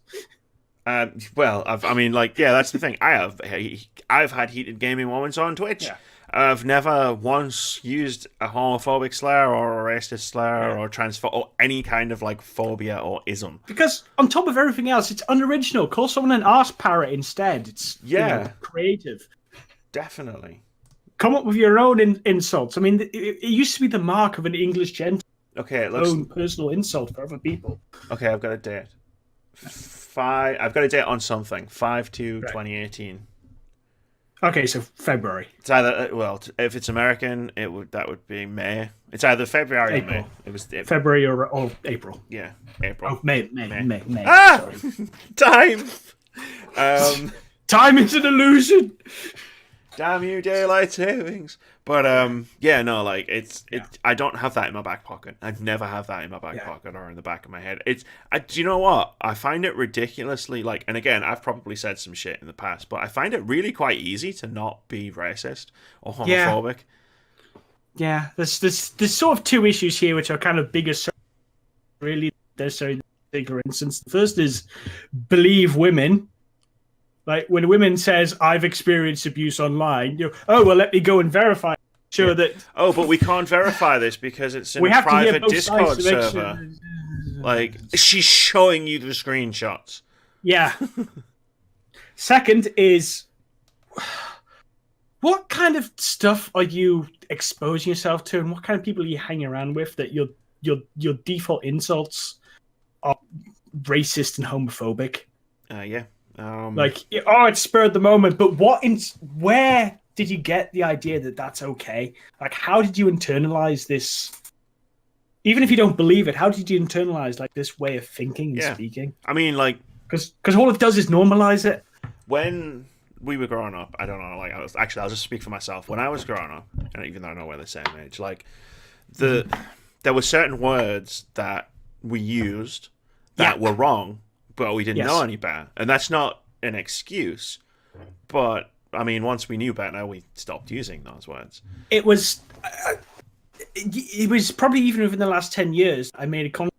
That's the thing. I've had heated gaming moments on Twitch. Yeah. I've never once used a homophobic slur or a racist slur or transphobic or any kind of phobia or ism. Because on top of everything else, it's unoriginal. Call someone an arse parrot instead. It's creative. Definitely. Come up with your own insults. It used to be the mark of an English gentleman. Okay, own personal insult for other people. Okay, I've got a date. I've got a date on something. 5/2/2018. Okay, so February. It's either if it's American, that would be May. It's either February or May. It was February or April. Yeah, April. Oh, May. Ah, time. Time is an illusion. Damn you, daylight savings. But I don't have that in my back pocket. I've never have that in my back pocket or in the back of my head. Do you know what? I find it ridiculously and again, I've probably said some shit in the past, but I find it really quite easy to not be racist or homophobic. Yeah, there's sort of two issues here which are kind of bigger. Really, necessarily bigger instance. The first is believe women. When a woman says, I've experienced abuse online, let me go and verify. That. Oh, but we can't verify this because it's in a private Discord server. She's showing you the screenshots. Yeah. Second is, What kind of stuff are you exposing yourself to, and what kind of people are you hanging around with that your default insults are racist and homophobic? Yeah. Like, it's spurred the moment, but where did you get the idea that that's okay? Like, how did you internalize this? Even if you don't believe it, how did you internalize like this way of thinking and speaking? I mean, like, because all it does is normalize it. When we were growing up, I don't know, like, I'll just speak for myself. When I was growing up, and even though I know we're the same age, like, there were certain words that we used that were wrong, but we didn't know any better. And that's not an excuse, but I mean, once we knew better, we stopped using those words. It was probably even within the last 10 years, I made a comment,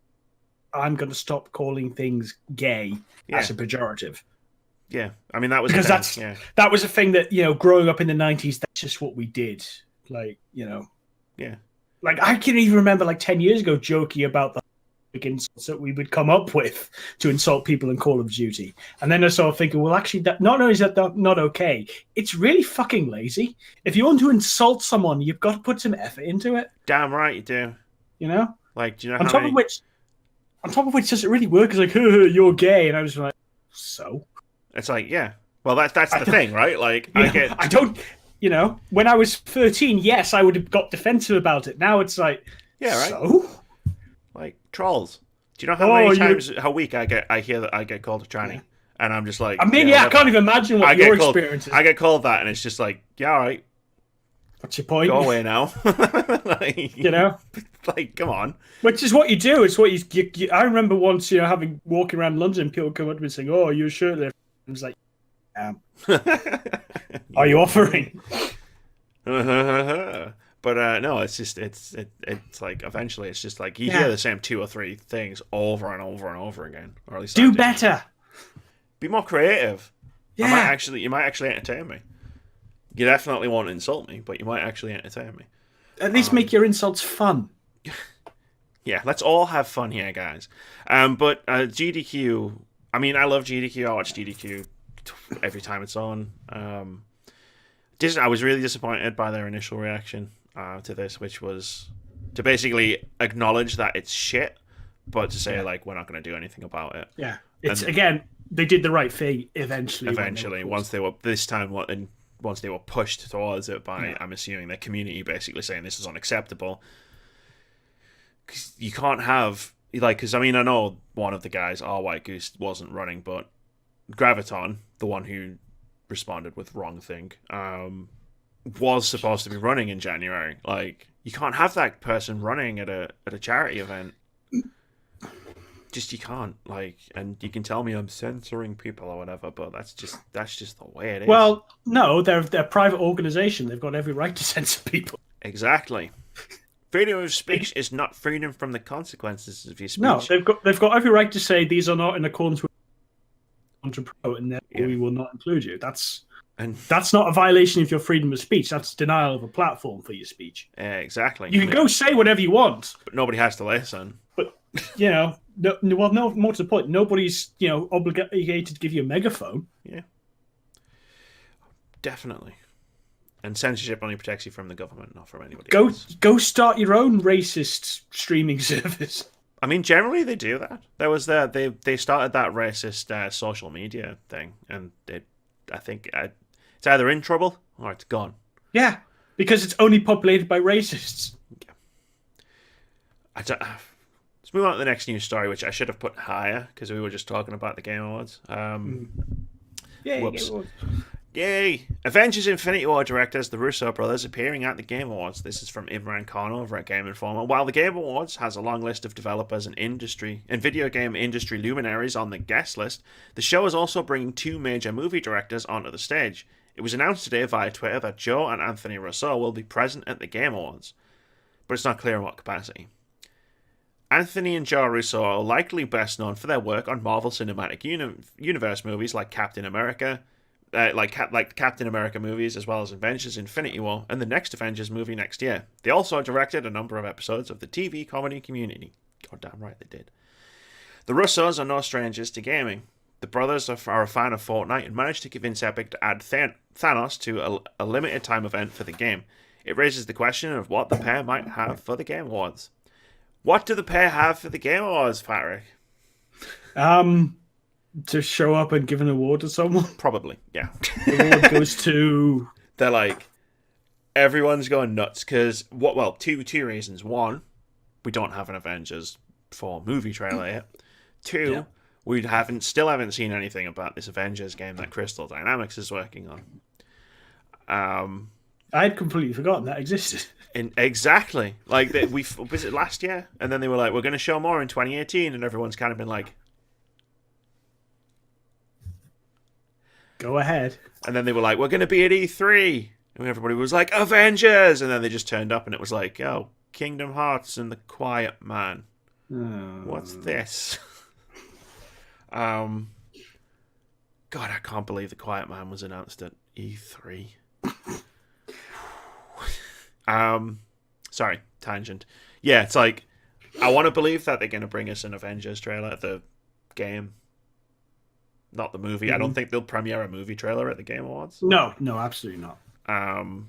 I'm going to stop calling things gay as a pejorative. Yeah, I mean, that was because that was a thing that, growing up in the 90s, that's just what we did. Like, yeah, like I can even remember like 10 years ago joking about the insults that we would come up with to insult people in Call of Duty, and then I started thinking, well, actually, that not only is that not okay, it's really fucking lazy. If you want to insult someone, you've got to put some effort into it. Damn right you do. Like, do you know on top of which does it really work? It's like, you're gay, and I was like, so it's like, yeah, well, that's the thing, right? Like, I don't, when I was 13, yes, I would have got defensive about it. Now it's like, so like trolls. Do you know how many times a week I hear that I get called a tranny, and I'm just like, I mean, I can't even imagine what your experience is. I get called that, and it's just like, yeah, all right. What's your point? Go away now. Like, like, come on. Which is what you do. It's what you I remember once, walking around London, people come up to me saying, "Oh, you're shirtless." I was like, are you offering? But no, it's just it's like eventually it's just like you hear the same 2 or 3 things over and over and over again, or at least do better. Be more creative. Yeah, you might actually entertain me. You definitely won't insult me, but you might actually entertain me. At least make your insults fun. Yeah, let's all have fun here, guys. But GDQ, I mean, I love GDQ. I watch GDQ every time it's on. I was really disappointed by their initial reaction to this, which was to basically acknowledge that it's shit, but to say, like, we're not going to do anything about it. Yeah. It's, again, they did the right thing eventually. Once they were pushed towards it by, I'm assuming, their community basically saying this is unacceptable. Cause you can't have, like, because, I mean, I know one of the guys, White Goose, wasn't running, but Graviton, the one who responded with wrong thing, was supposed to be running in January. Like, you can't have that person running at a charity event. Just, you can't, like, and you can tell me I'm censoring people or whatever, but that's just the way it is. Well, no, they're a private organization. They've got every right to censor people. Exactly. Freedom of speech is not freedom from the consequences of your speech. No, they've got every right to say these are not in accordance with to promote, and therefore we will not include you. That's not a violation of your freedom of speech. That's denial of a platform for your speech. Exactly. You can go say whatever you want, but nobody has to listen. But more to the point, nobody's obligated to give you a megaphone. Yeah, definitely. And censorship only protects you from the government, not from anybody else. Go start your own racist streaming service. I mean, generally they do that. They started that racist social media thing, and I think it's either in trouble or it's gone. Yeah, because it's only populated by racists. Yeah. Let's move on to the next news story, which I should have put higher because we were just talking about the Game Awards. Whoops. Yay! Avengers Infinity War directors, the Russo brothers, appearing at the Game Awards. This is from Imran Khan over at Game Informer. While the Game Awards has a long list of developers and video game industry luminaries on the guest list, the show is also bringing 2 major movie directors onto the stage. It was announced today via Twitter that Joe and Anthony Russo will be present at the Game Awards, but it's not clear in what capacity. Anthony and Joe Russo are likely best known for their work on Marvel Cinematic Universe movies like Captain America, like Captain America movies, as well as Avengers Infinity War and the next Avengers movie next year. They also directed a number of episodes of the TV comedy Community. God damn right they did. The Russos are no strangers to gaming. The brothers are a fan of Fortnite and managed to convince Epic to add Thanos to a limited time event for the game. It raises the question of what the pair might have for the Game Awards. What do the pair have for the Game Awards, Patrick? To show up and give an award to someone. Probably, yeah. The award goes to... They're like, everyone's going nuts because, two reasons. One, we don't have an Avengers 4 movie trailer yet. Two, we still haven't seen anything about this Avengers game that Crystal Dynamics is working on. I had completely forgotten that existed. Exactly. Like, was it last year? And then they were like, we're going to show more in 2018, and everyone's kind of been like, go ahead. And then they were like, we're going to be at E3. And everybody was like, Avengers! And then they just turned up, and it was like, oh, Kingdom Hearts and the Quiet Man. What's this? God, I can't believe the Quiet Man was announced at E3. Sorry, tangent. Yeah, it's like, I want to believe that they're going to bring us an Avengers trailer, the game, not the movie. Mm-hmm. I don't think they'll premiere a movie trailer at the Game Awards. No, absolutely not. No,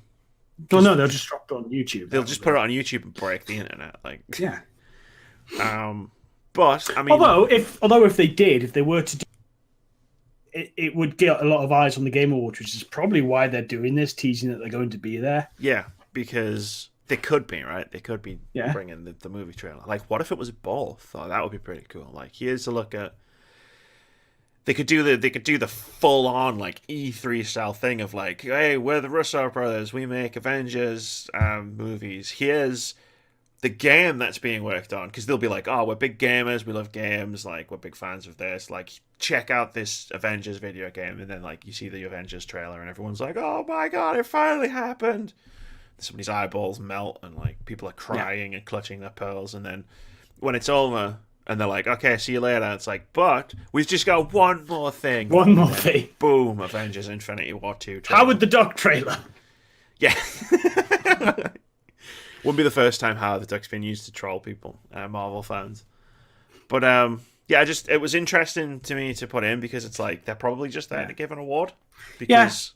they'll just drop it on YouTube. They'll just put it on YouTube and break the internet. Like, yeah. But I mean, although if they were to do it would get a lot of eyes on the Game Awards, which is probably why they're doing this, teasing that they're going to be there. Yeah, because they could be, right? They could be bringing the movie trailer. Like, what if it was both? Oh, that would be pretty cool. Like, here's a look at. They could do the full on like E3 style thing of like, hey, we're the Russo brothers. We make Avengers movies. Here's the game that's being worked on, because they'll be like, oh, we're big gamers. We love games. Like, we're big fans of this. Like, check out this Avengers video game. And then like you see the Avengers trailer, and everyone's like, oh my god, it finally happened. Somebody's eyeballs melt, and like people are crying and clutching their pearls. And then when it's over, and they're like, okay, see you later. It's like, but we've just got one more thing. One more thing. Boom, Avengers Infinity War 2 trailer. Howard the Duck trailer. Yeah. Wouldn't be the first time Howard the Duck's been used to troll people, Marvel fans. But, it was interesting to me to put in, because it's like, they're probably just there to give an award. Because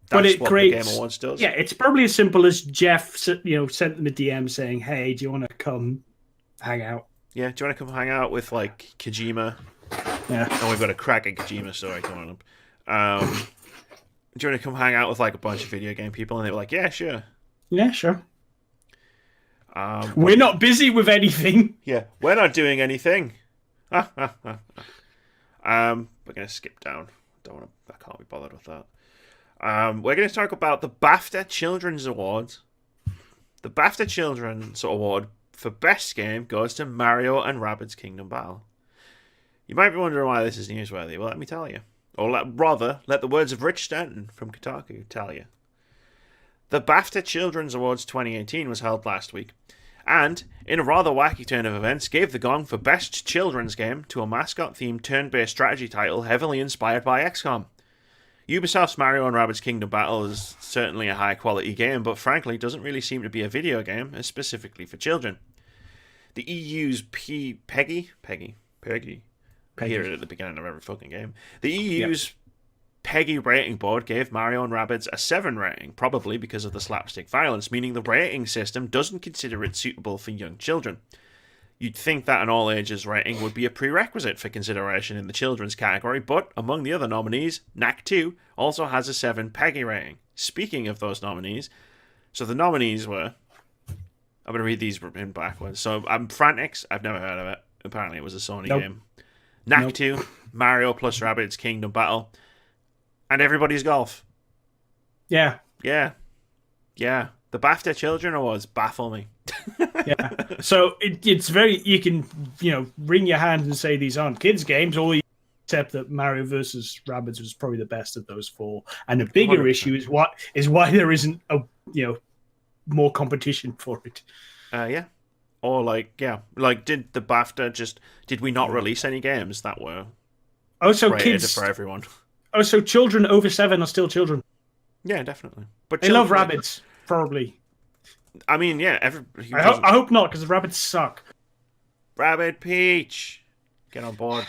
that's what the Game Awards does. Yeah, it's probably as simple as Jeff, sent them a DM saying, hey, do you want to come hang out? Yeah, do you want to come hang out with, like, Kojima? Yeah. And we've got a cracking Kojima story coming up. Do you want to come hang out with, like, a bunch of video game people? And they were like, yeah, sure. Yeah, sure. We're not busy with anything. Yeah, we're not doing anything. We're going to skip down. I can't be bothered with that. We're going to talk about the BAFTA Children's Awards. The BAFTA Children's Award for Best Game goes to Mario and Rabbids Kingdom Battle. You might be wondering why this is newsworthy. Well, let me tell you. Or let the words of Rich Stanton from Kotaku tell you. The BAFTA Children's Awards 2018 was held last week, and, in a rather wacky turn of events, gave the gong for Best Children's Game to a mascot-themed turn-based strategy title heavily inspired by XCOM. Ubisoft's Mario and Rabbids Kingdom Battle is certainly a high-quality game, but frankly doesn't really seem to be a video game, specifically for children. The EU's Peggy. I hear it at the beginning of every fucking game. The EU's Peggy rating board gave Mario and Rabbids a 7 rating, probably because of the slapstick violence, meaning the rating system doesn't consider it suitable for young children. You'd think that an all-ages rating would be a prerequisite for consideration in the children's category, but among the other nominees, Knack 2 also has a 7 Peggy rating. Speaking of those nominees, so the nominees were... I'm going to read these in backwards. So, Frantics, I've never heard of it. Apparently it was a Sony game. Knack 2, Mario plus Rabbids Kingdom Battle, and Everybody's Golf. Yeah. The BAFTA Children Awards baffle me. Yeah. So it's very, you can, wring your hand and say these aren't kids' games, except that Mario versus Rabbids was probably the best of those four. And the bigger 100%. Issue is why there isn't more competition for it. Yeah. Or did the BAFTA did we not release any games that were rated for everyone? Oh, so children over 7 are still children. Yeah, definitely. But they love Rabbids, probably. I mean, yeah. I hope not, because the Rabbids suck. Rabbid Peach. Get on board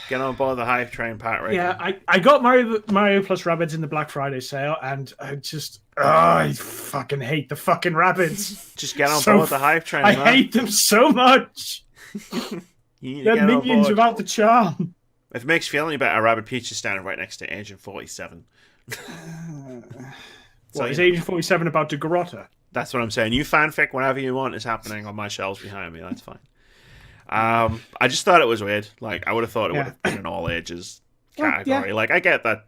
the hype train, Patrick. Yeah, I got Mario plus Rabbids in the Black Friday sale, and I fucking hate the fucking Rabbids. Just get on board the hype train, man. I hate them so much. They're minions without the charm. If it makes you feel any better, Rabbid Peach is standing right next to Agent 47. Is Agent 47 about to Garotta? That's what I'm saying. You fanfic whenever you want is happening on my shelves behind me. That's fine. I just thought it was weird. Like, I would have thought it would have been an all ages category. Like, I get that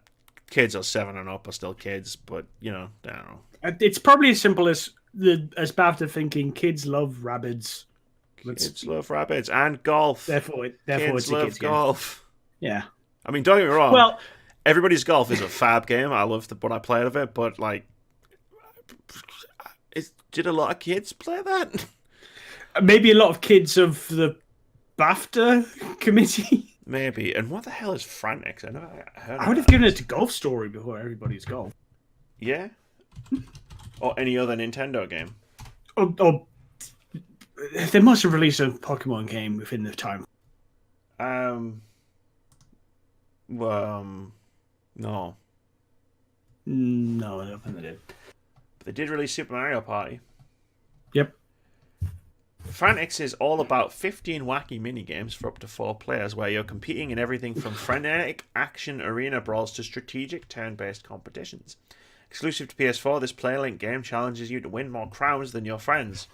kids are 7 and up are still kids, but I don't know. It's probably as simple as BAFTA thinking kids love Rabbids. Kids love Rabbids and golf. Therefore kids it's a love kids golf. Game. Yeah. I mean, don't get me wrong. Well, Everybody's Golf is a fab game. I love what I played of it, but like, did a lot of kids play that? Maybe a lot of kids of the BAFTA committee. Maybe. And what the hell is Frantics? I would have given it to Golf Story before Everybody's Golf. Yeah. Or any other Nintendo game. Or they must have released a Pokemon game within the time. No. No, I don't think they did. But they did release Super Mario Party. Yep. Frantics is all about 15 wacky minigames for up to 4 players where you're competing in everything from frenetic action arena brawls to strategic turn-based competitions. Exclusive to PS4, this PlayLink game challenges you to win more crowns than your friends.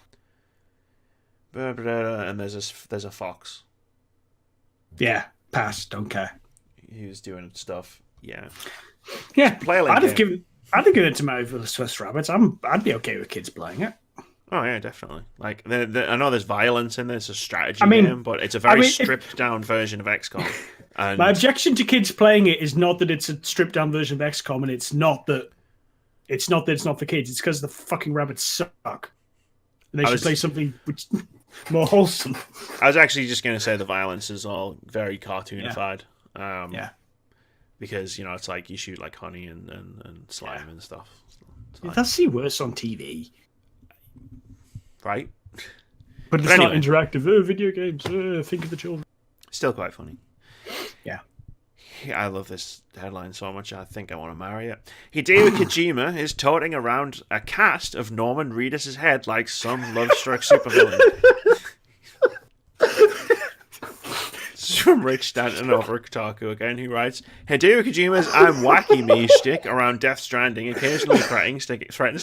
And there's a fox. Yeah, pass, don't care. He was doing stuff. Yeah. Yeah, PlayLink I'd have given it to my Swiss Rabbits. I'd be okay with kids playing it. Oh yeah, definitely. Like, I know there's violence in this, a strategy game, but it's a very stripped down version of XCOM. And my objection to kids playing it is not that it's a stripped down version of XCOM, and it's not that it's not for kids. It's because the fucking rabbits suck. And they should play something which more wholesome. I was actually just going to say the violence is all very cartoonified. Yeah. Because it's like you shoot like honey and slime and stuff. It does seem worse on TV. Right? But it's not interactive. Video games. Think of the children. Still quite funny. Yeah. I love this headline so much, I think I want to marry it. Hideo Kojima is toting around a cast of Norman Reedus' head like some Lovestruck supervillain. This is from Rich Stanton over Kotaku again, who writes, Hideo Kojima's I'm wacky me shtick around Death Stranding occasionally threatens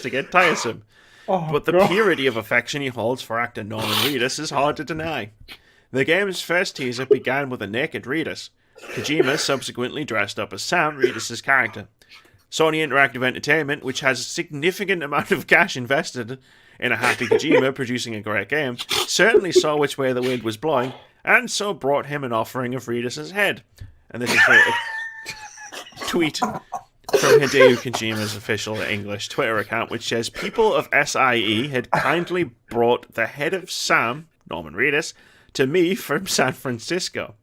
to get tiresome. But the purity of affection he holds for actor Norman Reedus is hard to deny. The game's first teaser began with a naked Reedus. Kojima subsequently dressed up as Sam, Reedus' character. Sony Interactive Entertainment, which has a significant amount of cash invested in a happy Kojima producing a great game, certainly saw which way the wind was blowing, and so brought him an offering of Reedus' head. And this is a tweet from Hideo Kojima's official English Twitter account, which says, people of SIE had kindly brought the head of Sam, Norman Reedus, to me from San Francisco.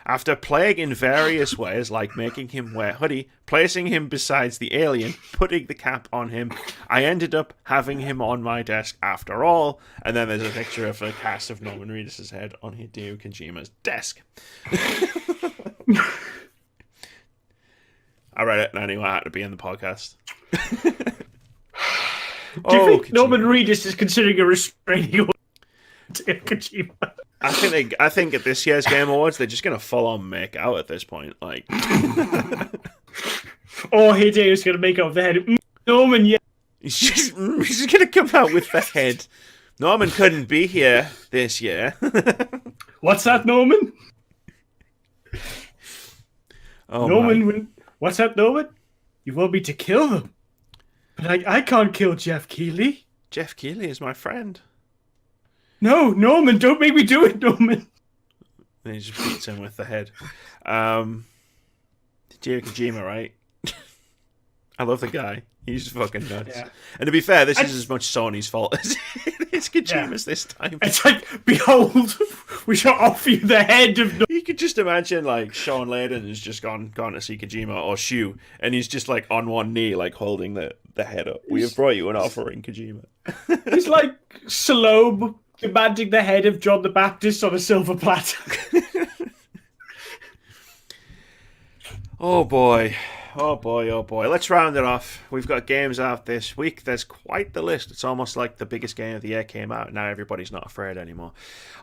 After playing in various ways, like making him wear hoodie, placing him besides the alien, putting the cap on him, I ended up having him on my desk after all. And then there's a picture of a cast of Norman Reedus' head on Hideo Kojima's desk. I read it and I knew I had to be in the podcast. Do you think Norman Reedus is considering a restraining order to Kojima? I think at this year's Game Awards they're just gonna full on make out at this point, like. Or Hideo's gonna make out with the head. Norman, yeah. He's gonna come out with the head. Norman couldn't be here this year. What's that, Norman? Oh, Norman, what's that, Norman? You want me to kill them, but I can't kill Jeff Keighley. Jeff Keighley is my friend. No, Norman, don't make me do it, Norman. And he just beats him with the head. Hideo Kojima, right? I love the guy. He's fucking nuts. Yeah. And to be fair, this is as much Sony's fault as it's Kojima's this time. It's like, behold, we shall offer you the head of... You could just imagine, like, Sean Layden has just gone to see Kojima, or Shu, and he's just, like, on one knee, like, holding the head up. We have brought you an offering, Kojima. He's like Salome demanding the head of John the Baptist on a silver platter. Oh boy. Oh boy, oh boy. Let's round it off. We've got games out this week. There's quite the list. It's almost like the biggest game of the year came out. Now everybody's not afraid anymore.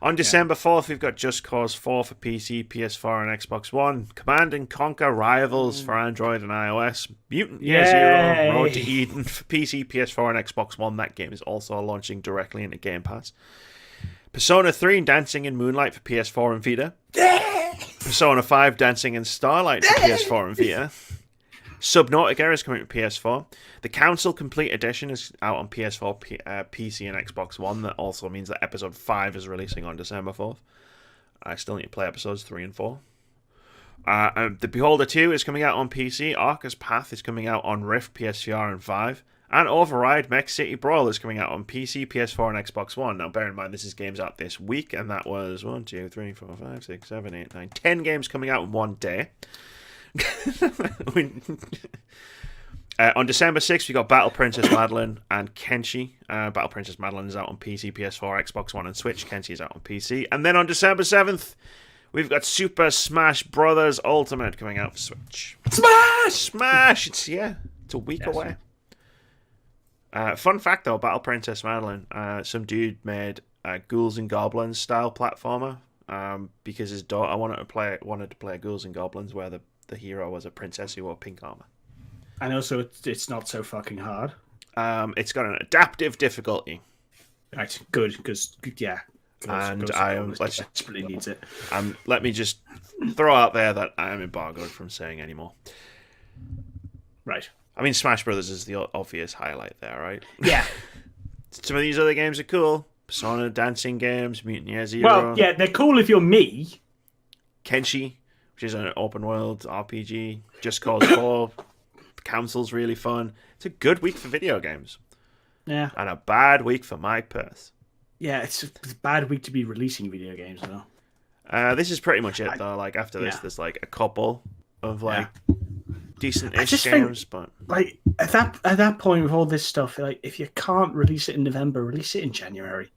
On December 4th, we've got Just Cause 4 for PC, PS4, and Xbox One. Command and Conquer Rivals for Android and iOS. Mutant Year Zero, Road to Eden for PC, PS4, and Xbox One. That game is also launching directly into Game Pass. Persona 3 Dancing in Moonlight for PS4 and Vita. Persona 5 Dancing in Starlight for PS4 and Vita. Subnautica is coming to PS4. The Council Complete Edition is out on PS4, PC, and Xbox One. That also means that Episode 5 is releasing on December 4th. I still need to play Episodes 3 and 4. The Beholder 2 is coming out on PC. Arca's Path is coming out on Rift, PSVR, and Vive. And Override Mech City Brawl is coming out on PC, PS4, and Xbox One. Now, bear in mind, this is games out this week, and that was 1, 2, 3, 4, 5, 6, 7, 8, 9, 10 games coming out in one day. On December 6th, we got Battle Princess Madeline and Kenshi. Battle Princess Madeline is out on PC, PS4, Xbox One, and Switch. Kenshi is out on PC. And then on December 7th, we've got Super Smash Brothers Ultimate coming out for Switch. Smash! It's a week away. Fun fact though, Battle Princess Madeline, some dude made a Ghouls and Goblins style platformer because his daughter wanted to play Ghouls and Goblins where the hero was a princess who wore pink armor. And also, it's not so fucking hard. It's got an adaptive difficulty. Right, good, because and I desperately needs it. Let me just throw out there that I am embargoed from saying any more. Right. I mean, Smash Brothers is the obvious highlight there, right? Yeah. Some of these other games are cool. Persona dancing games, Mutant Year Zero. Well, yeah, they're cool if you're me. Kenshi, which is an open world RPG. Just Cause 4. The Council's really fun. It's a good week for video games. Yeah. And a bad week for my purse. Yeah, it's a bad week to be releasing video games, though. This is pretty much it, though. Like, after this, there's like a couple of decent-ish games, but like at that point with all this stuff, like if you can't release it in November, release it in January.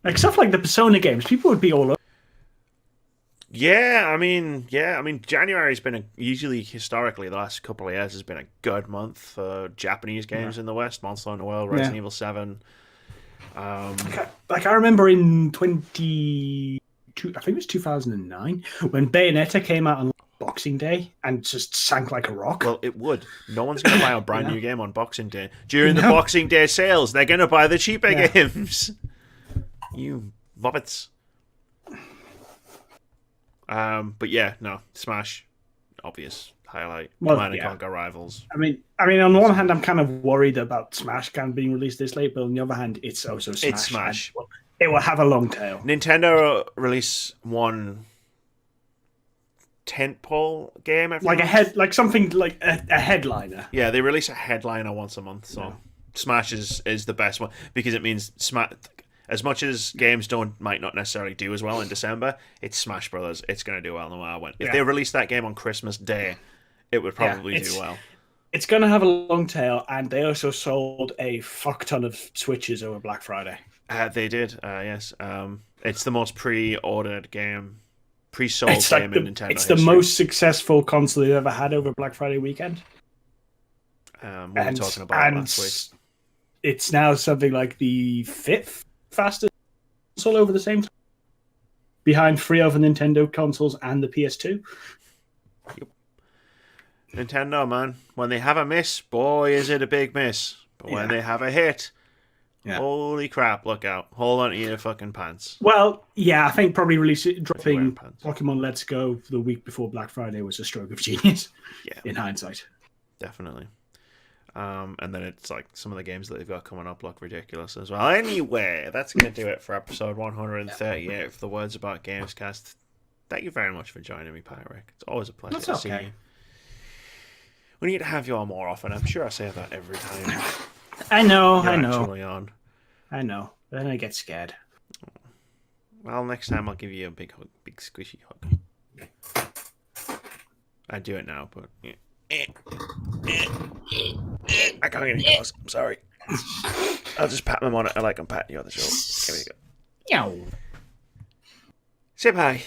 Like stuff like the Persona games, people would be all over. Yeah, I mean, January's been usually historically the last couple of years has been a good month for Japanese games in the West. Monster Hunter World, Resident Evil 7. Like I remember in 22, I think it was 2009, when Bayonetta came out on Boxing Day and just sank like a rock. Well, it would. No one's going to buy a brand new game on Boxing Day. During the Boxing Day sales, they're going to buy the cheaper games. You muppets. But yeah, no, Smash, obvious highlight. Command and Conquer Rivals. I mean, on the one hand, I'm kind of worried about Smash kind of being released this late, but on the other hand, it's also Smash. It's Smash. It will have a long tail. Nintendo release one tentpole game every month. Like something like a headliner. Yeah, they release a headliner once a month, so Smash is the best one because it means Smash. As much as games might not necessarily do as well in December, it's Smash Brothers. It's going to do well no matter when. If they released that game on Christmas Day, it would probably do well. It's going to have a long tail, and they also sold a fuck ton of Switches over Black Friday. They did, yes. It's the most pre-ordered game, pre-sold game in Nintendo It's history. the most successful console they've ever had over Black Friday weekend. What were we talking about last week? It's now something like the 5th fastest console over the same time, behind 3 other Nintendo consoles and the PS2. Yep. Nintendo, man, when they have a miss, boy, is it a big miss. But when they have a hit, holy crap, look out. Hold on to your fucking pants. Well, yeah, I think probably dropping Pokemon Let's Go the week before Black Friday was a stroke of genius. Yeah, in hindsight. Definitely. And then it's like some of the games that they've got coming up look ridiculous as well. Anyway, that's going to do it for episode 138 of The Words About Gamescast. Thank you very much for joining me, Pyric. It's always a pleasure to see you. We need to have you on more often. I'm sure I say that every time. I know. On. I know. Then I get scared. Well, next time I'll give you a big hug, big squishy hug. I do it now, but I can't get any close. I'm sorry. I'll just pat him on it like I'm patting you on the shoulder. Here we go. Yow. Say bye.